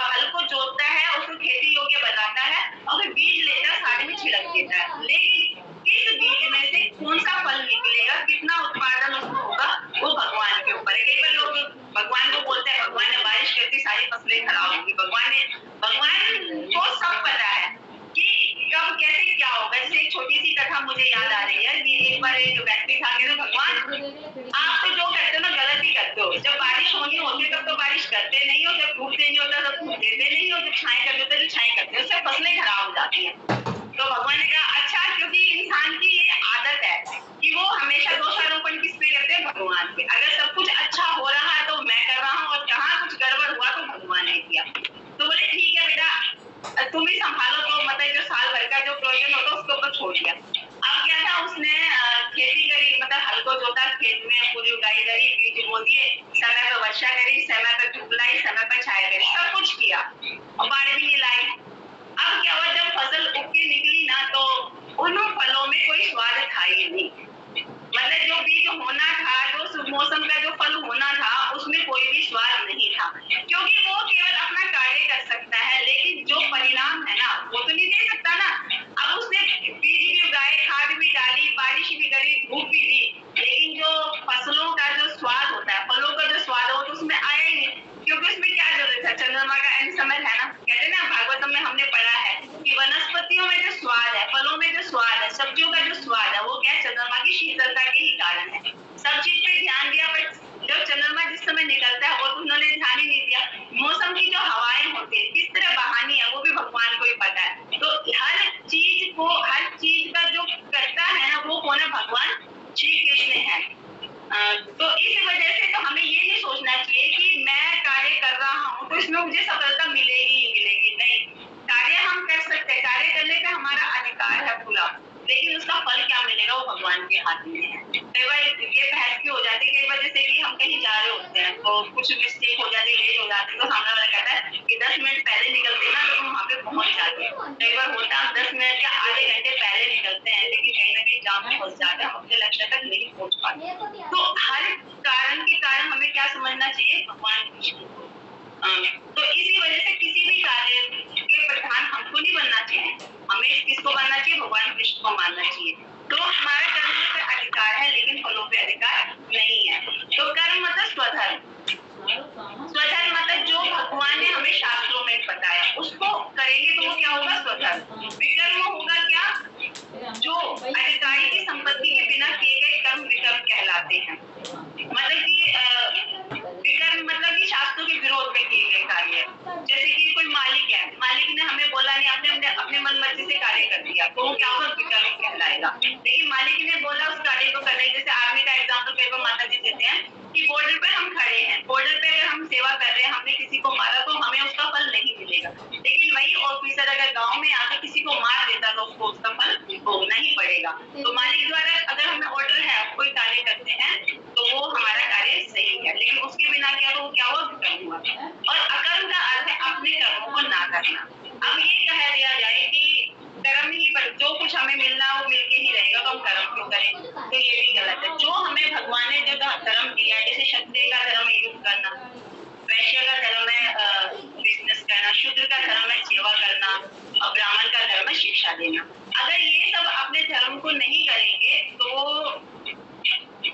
हल को जोतता है, उसको खेती योग्य बनाता है और फिर बीज लेकर सारे में छिड़क देता है। लेकिन किस बीज में से कौन सा फल निकलेगा, कितना उत्पादन उसमें होगा, वो भगवान के ऊपर है। कई बार लोग भगवान को बोलते हैं भगवान ने बारिश कर दी सारी फसलें खराब होगी। भगवान को सब पता है कि कब कैसे क्या होगा। जैसे एक छोटी सी कथा मुझे याद आ रही है कि एक बार एक व्यक्ति था, कहते भगवान आप तो जो करते हो ना गलत ही करते हो। जब बारिश होनी होती है तब तो बारिश करते नहीं हो, जब धूप देनी होता है तब धूप देते नहीं हो, जब छाए करते होते तो छाए करते हो, उससे फसलें खराब हो जाती हैं। तो भगवान ने कहा अच्छा, क्योंकि इंसान की ये आदत है कि वो हमेशा दोषारोपण किस पे करते हैं, भगवान पे। अगर सब कुछ अच्छा हो रहा है तो मैं कर रहा हूँ और जहाँ कुछ गड़बड़ हुआ तो भगवान ने किया। तो बोले ठीक है बेटा तुम ही संभालो। तो मतलब जो साल भर का जो प्रोविजन होता है उसके ऊपर छोड़ दिया। अब क्या था, उसने खेती करी, मतलब हल को जोता, खेत में पूरी उगाई करी, बीज बो दिए, समय पर वर्षा करी, समय पर धूप लाई, समय पर छाया करी, सब कुछ किया और बाढ़ भी नहीं लाई। अब क्या हुआ, जब फसल उग के निकली ना तो उन फलों में कोई स्वाद था ही नहीं। मतलब जो बीज होना था, जो मौसम का जो फल होना था, उसमें कोई भी स्वाद नहीं था, क्योंकि वो केवल अपना कार्य कर सकता है, लेकिन जो परिणाम है ना वो तो नहीं दे सकता ना। अब उसने बीज भी उगाए, खाद भी डाली, बारिश भी करी, धूप भी दी, लेकिन जो फसलों का जो स्वाद होता है, फलों का जो स्वाद हो तो उसमें आया ही नहीं, क्योंकि उसमें क्या जरूरत है, चंद्रमा का एंड समय है ना। कहते हैं ना भागवतम में हमने पढ़ा है कि वनस्पतियों में जो स्वाद है, फलों में जो स्वाद है, सब्जियों का जो स्वाद है, वो क्या है, चंद्रमा की शीतलता के ही कारण है। सब चीज पे ध्यान दिया, पर जब चंद्रमा जिस समय निकलता है वो तो उन्होंने ध्यान ही नहीं दिया। मौसम की जो हवाएं होती है किस तरह बहानी है वो भी भगवान को ही पता है। तो हर चीज का जो करता है ना वो कौन है, भगवान श्री कृष्ण है। तो इस वजह से तो हमें ये नहीं सोचना चाहिए कि मैं कार्य कर रहा हूँ तो इसमें मुझे सफलता मिलेगी ही मिलेगी। नहीं, कार्य हम कर सकते हैं, कार्य करने का हमारा अधिकार है पूरा, लेकिन उसका फल क्या मिलेगा वो भगवान के हाथ में है। कई बार ये बहस की हो जाती है, कई वजह से कि हम कहीं जा रहे होते हैं तो कुछ मिस्टेक हो जाती है, लेट हो जाती है, तो सामने वाला कहता है कि 10 मिनट पहले निकलते ना तो तुम वहाँ पे पहुंच जाते। कई बार होता है 10 मिनट या आधे घंटे पहले निकलते हैं, लेकिन कहीं ना कहीं जाम में फंस जाते हैं, अपने लक्ष्य तक नहीं पहुंच पाते। तो हर कारण के कारण हमें क्या समझना चाहिए, भगवान कृष्ण को। तो इसी वजह से किसी भी कार्य के प्रधान हमको नहीं बनना चाहिए, हमें किसको बनना चाहिए, भगवान कृष्ण को मानना चाहिए। तो हमारा कर्म पे अधिकार है लेकिन फलों पे अधिकार नहीं है। तो कर्म मतलब स्वधर्म, स्वधर्म मतलब जो भगवान ने हमें शास्त्रों में बताया उसको करेंगे तो वो क्या होगा, स्वधर्म। विकर्म होगा क्या, जो अधिकारी की संपत्ति के बिना किए गए कर्म विकर्म कहलाते हैं। मतलब कि विकर्म मतलब कि शास्त्रों के विरोध में किए गए कार्य। जैसे कि कोई मालिक है, मालिक ने हमें बोला नहीं, आपने अपने मन मर्जी से कार्य कर दिया तो वो क्या होगा, विकर्म कहलाएगा। लेकिन मालिक ने बोला उस कार्य को करने, जैसे आर्मी का एग्जाम्पल कई बार माता जी देते हैं कि बॉर्डर पे हम खड़े हैं, बॉर्डर पे अगर हम सेवा कर रहे हैं, हमने किसी को मारा तो हमें उसका फल नहीं मिलेगा, लेकिन वही ऑफिसर अगर गांव में आकर किसी को मार देता तो उसको उसका फल भोगना ही पड़ेगा। तो मालिक द्वारा अगर हमें ऑर्डर है आप कोई कार्य करते हैं तो वो हमारा कार्य सही है, लेकिन उसके बिना क्या तो क्या हुआ, विकर्म हुआ। और अकर्म का अर्थ है अपने कर्मों को ना करना। अब ये कह दिया जाए कि कर्म ही पर जो कुछ हमें मिलना वो मिलके ही रहेगा तो हम कर्म क्यों करें, तो ये भी गलत है। जो हमें भगवान ने जो धर्म दिया है, जैसे क्षत्रिय का धर्म है युद्ध करना, वैश्य का धर्म है बिजनेस करना, शूद्र का धर्म है सेवा करना और ब्राह्मण का धर्म है शिक्षा देना। अगर ये सब अपने धर्म को नहीं करेंगे तो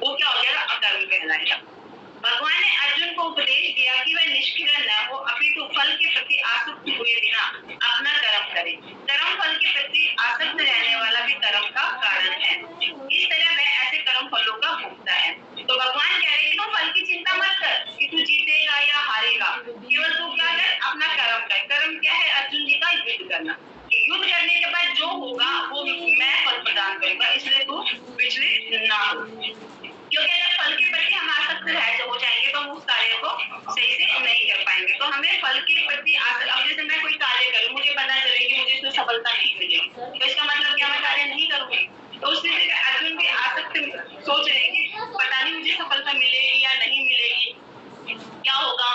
वो क्या हो जाएगा, अकर्म कहलाएगा। भगवान ने अर्जुन को उपदेश दिया कि वह निष्क्रिय न हो, अपितु फल के प्रति आसक्त हुए बिना अपना कर्म करे। कर्म फल के प्रति आसक्त रहने वाला भी कर्म का कारण है, इस तरह वह ऐसे कर्म फलों का भोगता है। तो भगवान कह रहे हैं कि तुम फल की चिंता मत कर कि तू जीतेगा या हारेगा, केवल तू क्या कर, अपना कर्म कर। कर्म क्या है, अर्जुन जी का युद्ध करना। युद्ध करने के बाद जो होगा वो मैं फल प्रदान करूंगा, इसलिए तू विचलित ना हो। क्योंकि अगर फल के प्रति हम आसक्त हो जाएंगे तो हम उस कार्य को सही से नहीं कर पाएंगे। तो हमें फल के प्रति आसक्त, अब जैसे मैं कोई कार्य करूं, मुझे पता चले कि मुझे इसमें सफलता नहीं मिलेगी तो इसका मतलब क्या मैं कार्य नहीं करूंगी। तो उसी से अर्जुन भी आसक्त सोच रहे हैं कि पता नहीं मुझे सफलता मिलेगी या नहीं मिलेगी, क्या होगा,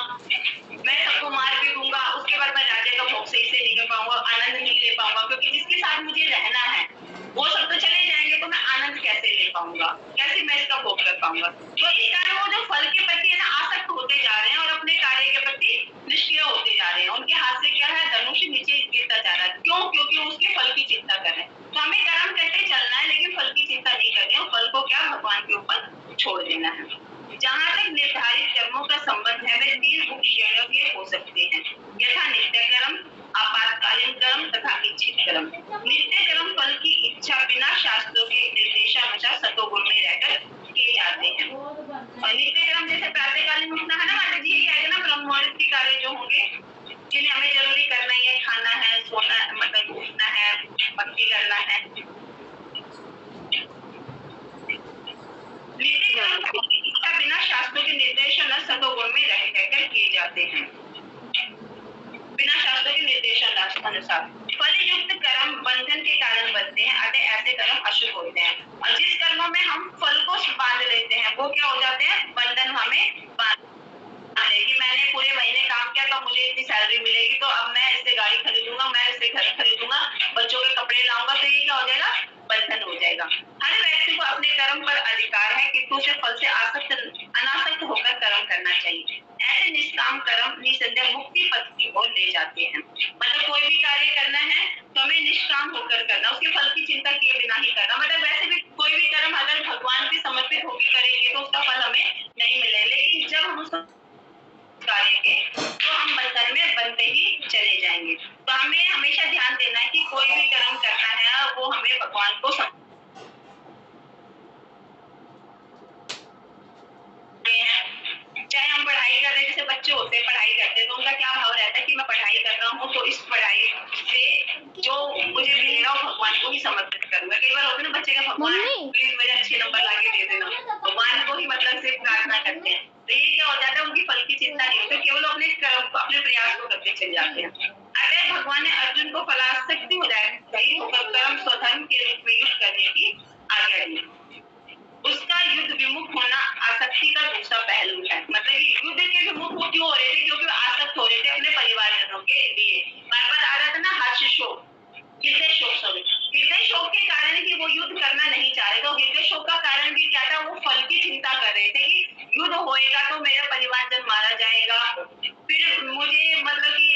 मैं सबको मार भी दूंगा, उसके बाद मैं राजा का भोग सही से नहीं कर पाऊंगा, आनंद नहीं ले पाऊंगा, क्योंकि जिसके साथ मुझे रहना है वो सब तो चले जाएंगे, तो मैं आनंद कैसे ले पाऊंगा, कैसे मैं इसका भोग कर पाऊंगा। तो इस कारण वो जो फल के प्रति है ना आसक्त होते जा रहे हैं और अपने कार्य के प्रति निष्क्रिय होते जा रहे हैं। उनके हाथ से क्या है, धनुष नीचे गिरता जा रहा है। क्यों? क्योंकि उसके फल की चिंता कर रहे हैं। तो हमें कर्म करते चलना है, लेकिन फल की चिंता नहीं करनी है, फल को क्या भगवान के ऊपर छोड़ देना है। जहाँ तक निर्धारित कर्मों का संबंध है वे 3 मुख्य श्रेणियों के हो सकते हैं, यथा नित्य कर्म, आपातकालीन कर्म तथा इच्छित कर्म। नित्य कर्म फल की इच्छा बिना शास्त्रों के निर्देशानुसार सतोगुण में रहकर किए जाते हैं। और नित्य कर्म जैसे प्रातःकालीन उठना है ना माता जी, ये है ना ब्रह्म मुहूर्त के कार्य जो होंगे जिन्हें हमें जरूरी करना ही है, खाना है, सोना, मतलब उठना है, भक्ति करना है। नित्य कर्म बिना शास्त्रों के निर्देशन सतोगुण में रहकर किए जाते हैं। बिना शास्त्रों के निर्देशन अनुसार फल युक्त कर्म बंधन के कारण बनते हैं, अतः ऐसे कर्म अशुभ होते हैं। और जिस कर्मों में हम फल को बांध लेते हैं वो क्या हो जाते हैं, बंधन हमें बांध कि मैंने पूरे महीने काम किया तो मुझे इतनी सैलरी मिलेगी, तो अब मैं इससे गाड़ी खरीदूंगा, मैं इससे घर खरीदूंगा, बच्चों के कपड़े लाऊंगा, तो ये क्या हो जाएगा, बंधन हो जाएगा। हर व्यक्ति को अपने कर्म पर अधिकार है, किंतु उसे फल से अनासक्त होकर कर्म करना चाहिए। ऐसे निष्काम कर्म निसंदेह मुक्ति पथ की ओर ले जाते हैं। मतलब कोई भी कार्य करना है तो हमें निष्काम होकर करना, उसके फल की चिंता किए बिना ही करना। मतलब वैसे भी कोई भी कर्म अगर भगवान के समर्पित होकर करेंगे तो उसका फल हमें नहीं मिलेगा, लेकिन जब हम उसका कार्य के तो हम बंधन में बनते ही चले जाएंगे। तो हमें हमेशा ध्यान देना है कि कोई भी कर्म करना है वो हमें भगवान को चाहे हम पढ़ाई कर रहे हैं, जैसे बच्चे होते हैं पढ़ाई करते हैं तो उनका क्या भाव रहता है कि मैं पढ़ाई कर रहा हूँ तो इस पढ़ाई से जो मुझे मिलेगा वो भगवान को ही समर्पित करूंगा। कई बार होता है ना बच्चे का, भगवान प्लीज मेरे अच्छे नंबर लाके दे देना, भगवान को ही मतलब से प्रार्थना करते हैं। तो ये क्या हो जाता है, उनकी फल की चिंता नहीं होती, केवल अपने प्रयास को करते चले जाते हैं। अतः भगवान ने अर्जुन को फलासक्ति हो जाए कर्म स्वधर्म के रूप में युद्ध करने की आज्ञा दी। उसका युद्ध विमुख होना आसक्ति का दूसरा पहलू है। मतलब कि युद्ध के विमुख वो क्यों हो रहे थे, क्योंकि वो आसक्त हो रहे थे अपने परिवारजनों के लिए। बार बार आ रहा था ना हर्ष शोक, हृदय शोक, सॉरी हृदय शोक के कारण कि वो युद्ध करना नहीं चाह रहे। तो हृदय शोक का कारण भी क्या था, वो फल की चिंता कर रहे थे कि युद्ध होएगा तो मेरा परिवारजन मारा जाएगा, फिर मुझे मतलब कि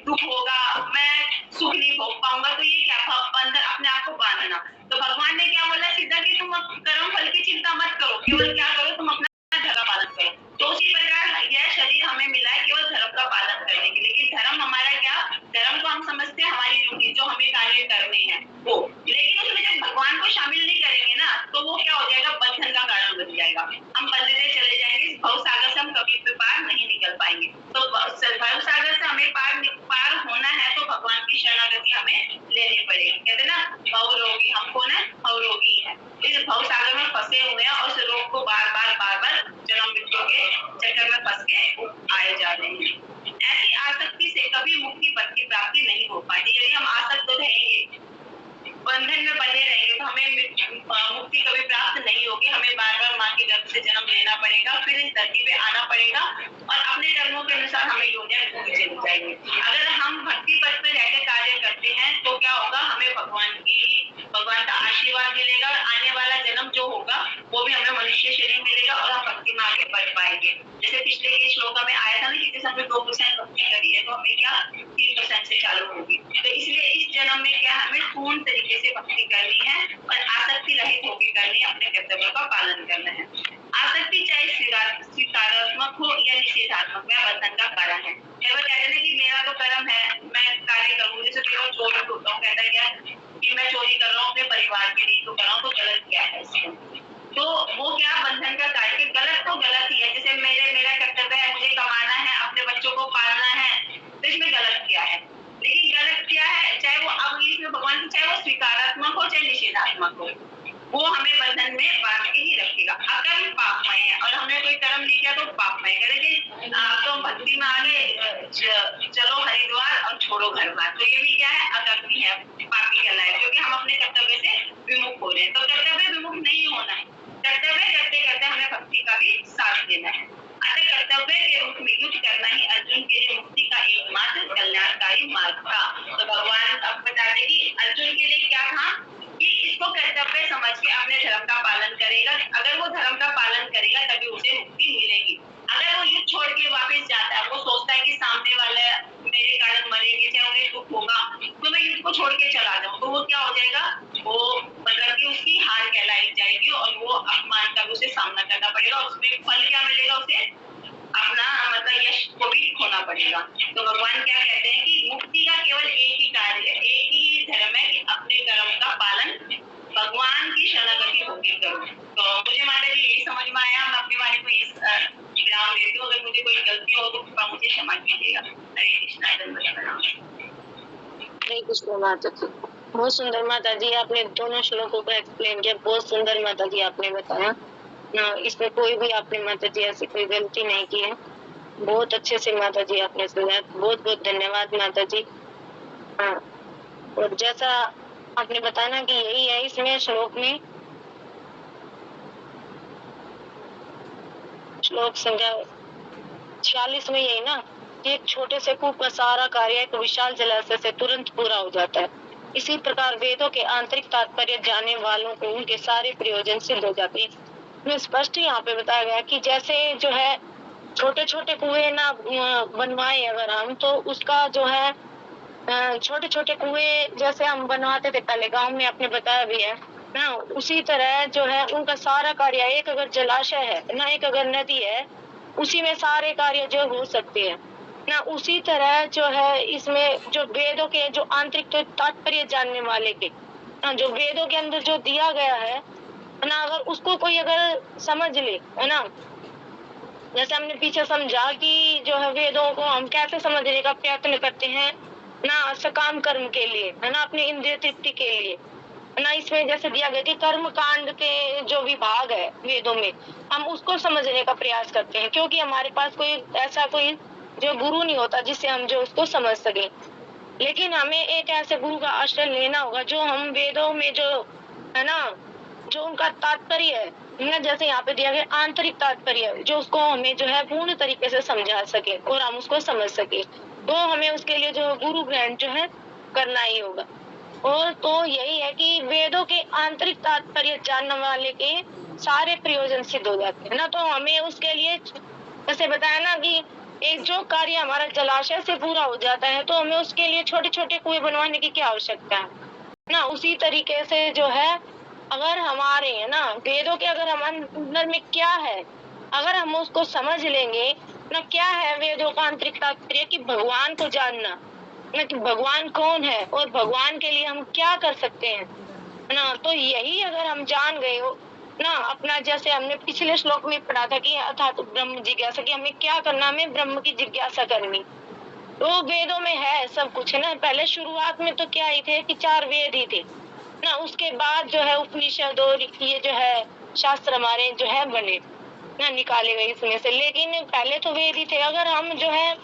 दुख होगा, मैं सुख नहीं भोग पाऊंगा। तो ये क्या था, अंदर अपने आप को बांधना। तो भगवान ने क्या बोला सीधा कि तुम कर्म फल की चिंता मत करो, केवल क्या करो, तुम अपना धर्म का पालन करो। तो उसी प्रकार यह शरीर हमें मिला है केवल धर्म का पालन करने के लिए। लेकिन धर्म हमारा क्या, धर्म को हम समझते हैं हमारी ड्यूटी जो हमें कार्य करने हैं वो, लेकिन उसमें जब भगवान को शामिल नहीं करेंगे ना तो वो क्या हो जाएगा, बंधन का कारण बन जाएगा। हम बंधते चले जाएंगे, इस भव सागर से हम कभी भी पार नहीं निकल पाएंगे। तो भव सागर से हमें पार होना है तो भगवान की शरणागति हमें लेनी पड़ेगी। कहते ना भव रोगी, हम कौन है, भव रोगी है, इस भव सागर में फंसे हुए हैं और उस रोग को बार बार जन्म मृत्यु के चक्कर में फंस के आए जा रहे हैं। ऐसी आसक्ति से कभी मुक्ति पद की प्राप्ति नहीं हो पाती। यदि हम आसक्त रहेंगे, बंधन में बने रहेंगे तो हमें मुक्ति कभी प्राप्त नहीं होगी। हमें बार बार माँ के गर्भ से जन्म लेना पड़ेगा, फिर इस धरती पे आना पड़ेगा और अपने कर्मों के अनुसार हमें योनियां भोगी चली जाएंगी। अगर हम भक्ति पद पे रहकर कार्य करते हैं तो क्या होगा, हमें भगवान का आशीर्वाद मिलेगा और आने वाला जन्म जो होगा वो भी हमें मनुष्य शरीर मिलेगा और हम भक्ति में आगे बढ़ पाएंगे। जैसे पिछले के श्लोक में आया था ना कि जैसे हमने 2% भक्ति करी है तो हमें क्या 3% से चालू होगी। तो इसलिए इस जन्म में क्या हमें पूर्ण तरीके से भक्ति करनी है और आसक्ति रहित होकर करनी है, अपने कर्तव्यों का पालन करना है। आसक्ति चाहे स्वीकारात्मक हो या निषेधात्मक, वह बंधन का कारण है। केवल कहते हैं कि मेरा तो कर्म है, मैं कार्य करूँ, जैसे केवल चोरी होता हूँ, कहता है क्या कि मैं चोरी कर रहा हूँ अपने परिवार के लिए तो कर रहा हूँ, तो गलत क्या है इसमें। तो वो क्या बंधन का कार्य, कि गलत तो गलत ही है। जैसे मेरा कर्तव्य है, मुझे कमाना है, अपने बच्चों को पालना है, तो इसमें गलत क्या है। लेकिन गलत क्या है, चाहे वो अब इसमें भगवान चाहे वो स्वीकारात्मक हो चाहे निषेधात्मक हो, वो हमें बंधन में बांध के ही रखेगा। अकर्म पापमय है और हमने कोई कर्म नहीं किया तो पापमय करेंगे। आप तो भक्ति में आगे चलो हरिद्वार और छोड़ो घर बार, तो ये भी क्या है, अकर्मी है, पापी कहलाए, क्योंकि हम अपने कर्तव्य से विमुख हो रहे कर्तव्य है, तो कर्तव्य विमुख नहीं होना है। कर्तव्य करते करते हमें भक्ति का भी साथ देना है। अतः कर्तव्य के रूप में युद्ध करना ही अर्जुन के लिए मुक्ति का एकमात्र कल्याणकारी मार्ग था। तो भगवान अब बताते कि अर्जुन के लिए क्या था कि इसको कर्तव्य समझ के अपने धर्म का पालन करेगा। अगर वो धर्म का पालन करेगा तभी उसे मुक्ति मिलेगी। अगर वो युद्ध छोड़ के वापस जाता है, वो सोचता है कि सामने वाले मेरे कारण मरेंगे, चाहे उन्हें दुख होगा, तो मैं युद्ध को छोड़ के चला जाऊं, तो वो क्या हो जाएगा, वो मतलब कि उसकी हार कहलाई जाएगी और वो अपमान का उसे सामना करना पड़ेगा। उसमें फल क्या मिलेगा, उसे अपना मतलब यश को भी खोना पड़ेगा। तो भगवान क्या कहते हैं कि मुक्ति का केवल एक ही कार्य है, एक ही धर्म है कि अपने कर्म का पालन भगवान की शरणागति होकर करो। तो मुझे माता जी यही समझ में आया। मैं अपने वाले को इस विराम देती हूँ। अगर मुझे कोई गलती हो तो कृपया मुझे क्षमा कीजिएगा। हरे कृष्णा। हरे कृष्ण माता जी। बहुत सुंदर माता जी, आपने दोनों श्लोकों को एक्सप्लेन किया। बहुत सुंदर माता जी आपने बताया ना, इसमें कोई भी आपने माता जी ऐसी कोई गलती नहीं की है। बहुत अच्छे से माता जी आपने सुनाया। बहुत बहुत धन्यवाद माता जी। हाँ, और जैसा आपने बताया ना कि यही है इसमें श्लोक में, श्लोक संख्या 46 में यही ना कि एक छोटे से कूप का सारा कार्य एक विशाल जलाशय से तुरंत पूरा हो जाता है। इसी प्रकार वेदों के आंतरिक तात्पर्य जानने वालों को उनके सारे प्रयोजन सिद्ध हो जाते हैं। इसमें स्पष्ट यहाँ पे बताया गया कि जैसे जो है छोटे छोटे कुएं ना बनवाए अगर हम, तो उसका जो है छोटे छोटे कुएं जैसे हम बनवाते थे पहले गांव में, आपने बताया भी है ना, उसी तरह जो है उनका सारा कार्य, एक अगर जलाशय है ना, एक अगर नदी है, उसी में सारे कार्य जो हो सकते हैं ना। उसी तरह जो है इसमें जो वेदों के जो आंतरिक तो तात्पर्य जानने वाले के ना, जो वेदों के अंदर जो दिया गया है ना, अगर उसको कोई अगर समझ ले है ना, जैसे हमने पीछे समझा कि जो है वेदों को हम कैसे समझने का प्रयत्न करते हैं ना, सकाम कर्म के लिए है ना, अपनी इंद्रिय तृप्ति के लिए ना। इसमें जैसे दिया गया कि कर्म कांड के जो विभाग है वेदों में, हम उसको समझने का प्रयास करते हैं, क्योंकि हमारे पास कोई ऐसा कोई जो गुरु नहीं होता जिससे हम जो उसको समझ सके। लेकिन हमें एक ऐसे गुरु का आश्रय लेना होगा जो हम वेदों में जो है ना, जो उनका तात्पर्य है ना, जैसे यहाँ पे दिया गया आंतरिक तात्पर्य, जो उसको हमें जो है पूर्ण तरीके से समझा सके और हम उसको समझ सके, तो हमें उसके लिए जो गुरु ग्रहण जो है करना ही होगा। और तो यही है कि वेदों के आंतरिक तात्पर्य जानने वाले के सारे प्रयोजन सिद्ध हो जाते हैं ना। तो हमें उसके लिए जैसे बताया ना कि एक जो कार्य हमारा जलाशय से पूरा हो जाता है, तो हमें उसके लिए छोटे छोटे कुएं बनवाने की क्या आवश्यकता है ना। उसी तरीके से जो है अगर हमारे है ना वेदों के अगर हमारे अंदर में क्या है, अगर हम उसको समझ लेंगे ना, क्या है वेदों का आंतरिक तात्पर्य कि भगवान को जानना ना, कि भगवान कौन है और भगवान के लिए हम क्या कर सकते हैं ना। तो यही अगर हम जान गए हो ना अपना, जैसे हमने पिछले श्लोक में पढ़ा था कि अर्थात ब्रह्म जिज्ञासा, कि हमें क्या करना, हमें ब्रह्म की जिज्ञासा करनी, तो वेदों में है सब कुछ है ना। पहले शुरुआत में तो क्या ही थे कि 4 वेद ही थे ना, उसके बाद जो है उपनिषद और ये जो है शास्त्र हमारे जो है बने ना, निकाले गए इसमें से। लेकिन पहले तो वेद ही थे। अगर हम जो है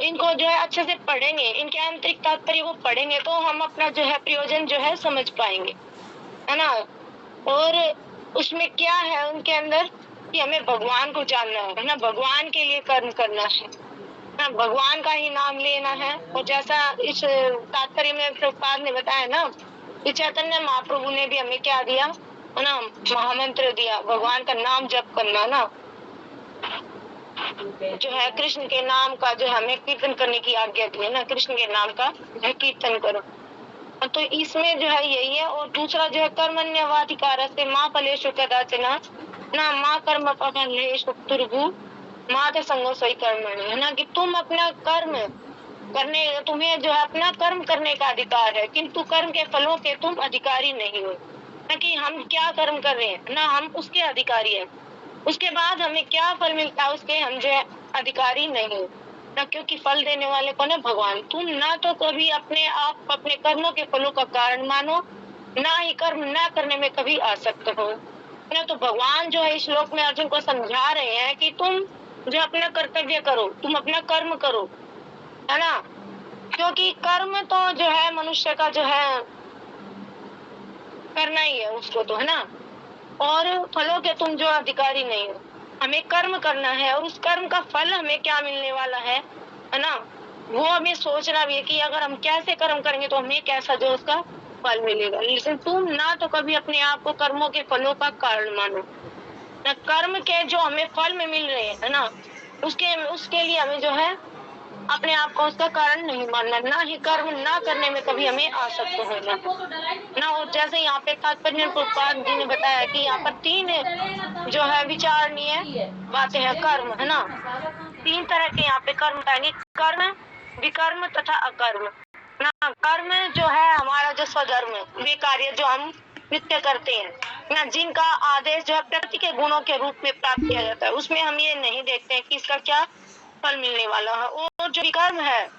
इनको जो है अच्छे से पढ़ेंगे, इनके आंतरिक तात्पर्य को पढ़ेंगे, तो हम अपना जो है प्रयोजन जो है समझ पाएंगे है ना। और उसमें क्या है उनके अंदर कि हमें भगवान को जानना है ना, भगवान के लिए कर्म करना है ना, भगवान का ही नाम लेना है। और जैसा इस तात्पर्य में प्रभुपाद ने बताया ना कि चैतन्य महाप्रभु ने भी हमें क्या दिया ना, महामंत्र दिया, भगवान का नाम जप करना ना, जो है कृष्ण के नाम का जो हमें कीर्तन करने की आज्ञा दी है ना, कृष्ण के नाम का जो है कीर्तन करो। तो इसमें जो है यही है। और दूसरा जो है कर्मण्यवाधिकार से माँ फलेषु कदाचन ना माँ कर्म फलेषु तुर्भु माँ के संगो सोई कर्मणि, है ना, कि तुम अपना कर्म करने, तुम्हें जो है अपना कर्म करने का अधिकार है, किंतु कर्म के फलों के तुम अधिकारी नहीं हो ना, कि हम क्या कर्म कर रहे हैं ना, हम उसके अधिकारी हैं। उसके बाद हमें क्या फल मिलता है उसके हम जो है अधिकारी नहीं ना, क्योंकि फल देने वाले कौन है, भगवान। तुम ना तो कभी अपने आप अपने कर्मों के फलों का कारण मानो, ना ही कर्म ना करने में कभी आसक्त हो ना। तो भगवान जो है इस श्लोक में अर्जुन को समझा रहे हैं कि तुम जो अपना कर्तव्य करो, तुम अपना कर्म करो है ना, क्योंकि कर्म तो जो है मनुष्य का जो है करना ही है उसको तो, है ना। और फलों के तुम जो अधिकारी नहीं हो, हमें कर्म करना है और उस कर्म का फल हमें क्या मिलने वाला है ना, वो हमें सोचना भी है कि अगर हम कैसे कर्म करेंगे तो हमें कैसा जो उसका फल मिलेगा। लेकिन तुम ना तो कभी अपने आप को कर्मों के फलों का कारण मानो, ना कर्म के जो हमें फल में मिल रहे हैं, है ना, उसके लिए हमें जो है अपने आप को उसका कारण नहीं मानना, ना ही कर्म ना करने में कभी हमें आसक्त होना ना। और जैसे यहाँ पे तात्पर्य प्रभुपाद जी ने बताया कि यहाँ पर 3 जो है विचारणीय बातें हैं, कर्म, है ना। 3 तरह के यहाँ पे कर्म पाएंगे, कर्म, विकर्म तथा अकर्म ना। कर्म जो है हमारा जो स्वधर्म है, वे कार्य जो हम नित्य करते हैं ना, जिनका आदेश जो है प्रकृति के गुणों के रूप में प्राप्त किया जाता है, उसमें हम ये नहीं देखते हैं कि इसका क्या फल मिलने वाला है। और जो विकर्म है,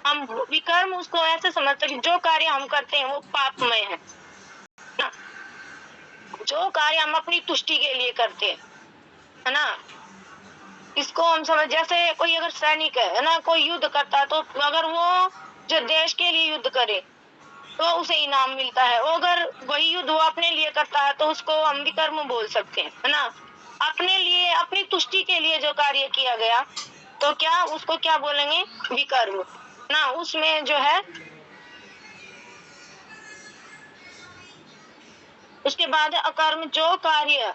हम विकर्म उसको ऐसे समझते हैं कि जो कार्य हम करते हैं वो पापमय है ना, जो कार्य हम अपनी तुष्टि के लिए करते हैं, है ना। इसको हम समझ, जैसे कोई अगर सैनिक है ना, कोई युद्ध करता है तो अगर वो जो देश के लिए युद्ध करे तो उसे इनाम मिलता है, और अगर वही युद्ध वो अपने लिए करता है तो उसको हम विकर्म बोल सकते हैं, है ना। अपने लिए, अपनी तुष्टि के लिए जो कार्य किया गया तो क्या उसको क्या बोलेंगे, विकर्म ना। उसमें जो है उसके बाद अकर्म, जो कार्य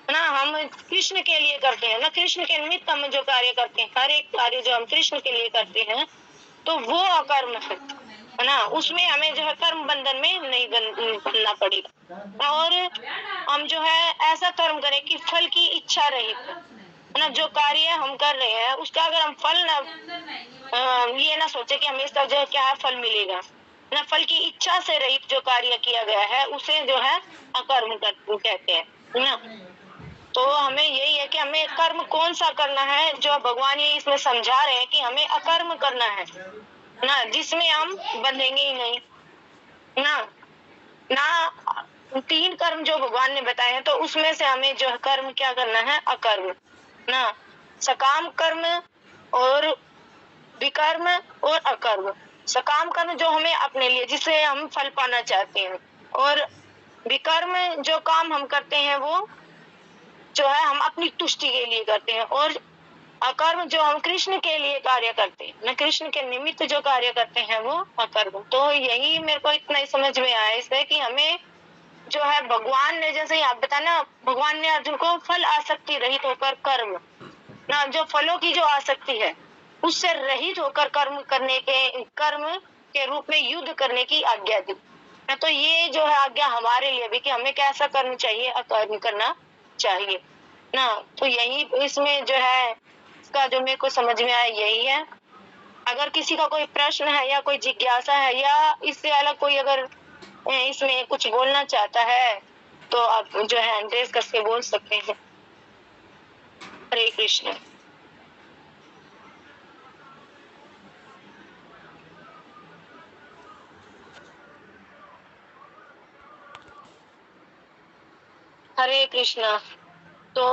ना हम कृष्ण के लिए करते हैं ना, कृष्ण के निमित्त हम जो कार्य करते हैं, हर एक कार्य जो हम कृष्ण के लिए करते हैं तो वो अकर्म है ना। उसमें हमें जो है कर्म बंधन में नहीं बनना पड़ेगा, और हम जो है ऐसा कर्म करें कि फल की इच्छा रहित, है ना। जो कार्य हम कर रहे हैं उसका अगर हम फल ना ये ना सोचे कि हमें इसका जो क्या फल मिलेगा ना, फल की इच्छा से रहित जो कार्य किया गया है उसे जो है अकर्म कहते हैं ना। तो हमें यही है कि हमें कर्म कौन सा करना है, जो भगवान ये इसमें समझा रहे हैं कि हमें अकर्म करना है ना, जिसमें हम बंधेंगे ही नहीं ना। ना 3 कर्म जो भगवान ने बताए हैं तो उसमें से हमें जो कर्म क्या करना है, अकर्म ना। सकाम कर्म और विकर्म और अकर्म। सकाम कर्म जो हमें अपने लिए, जिससे हम फल पाना चाहते हैं, और विकर्म जो काम हम करते हैं वो जो है हम अपनी तुष्टि के लिए करते हैं, और अकर्म जो हम कृष्ण के लिए कार्य करते हैं ना, कृष्ण के निमित्त जो कार्य करते हैं वो अकर्म। तो यही मेरे को इतना ही समझ में आया इससे कि हमें जो है भगवान ने, जैसे यहाँ बताना, भगवान ने अर्जुन को फल आसक्ति रहित होकर कर्म ना, जो फलों की जो आसक्ति है उससे रहित होकर कर्म के रूप में युद्ध करने की आज्ञा दी। तो ये जो है आज्ञा हमारे लिए भी कि हमें कैसा कर्म चाहिए, अकर्म करना चाहिए ना। तो यही इसमें जो है इसका जो मेरे को समझ में आया यही है। अगर किसी का कोई प्रश्न है या कोई जिज्ञासा है या इससे अलग कोई अगर इसमें कुछ बोलना चाहता है तो आप जो है एंड्रेस करके बोल सकते हैं। हरे कृष्ण। हरे कृष्णा। तो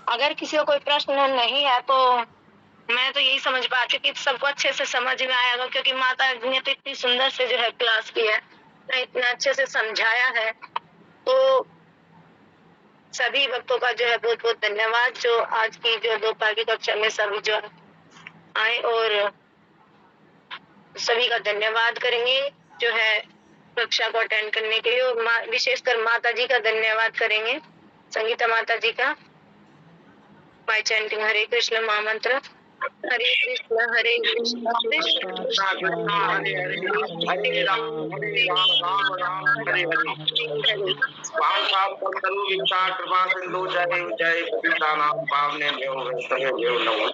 अगर किसी को कोई प्रश्न नहीं है तो मैं तो यही समझ पाती कि सबको अच्छे से समझ में आएगा, क्योंकि माता जी ने तो इतनी सुंदर से जो है क्लास की है, इतना अच्छे से समझाया है। तो सभी भक्तों का जो है बहुत बहुत धन्यवाद, जो आज की जो दोपहर की कक्षा में सभी जो आए, और सभी का धन्यवाद करेंगे जो है कक्षा को अटेंड करने के लिए, और विशेषकर माता जी का धन्यवाद करेंगे, संगीता माता जी का, बाय चैंटिंग हरे कृष्ण महामंत्र। हरे कृष्ण कृष्ण कृष्ण हरे हरे, हरे राम राम राम हरे हरे। कृपा सिंधु जय जय नाम पावने देव नमो।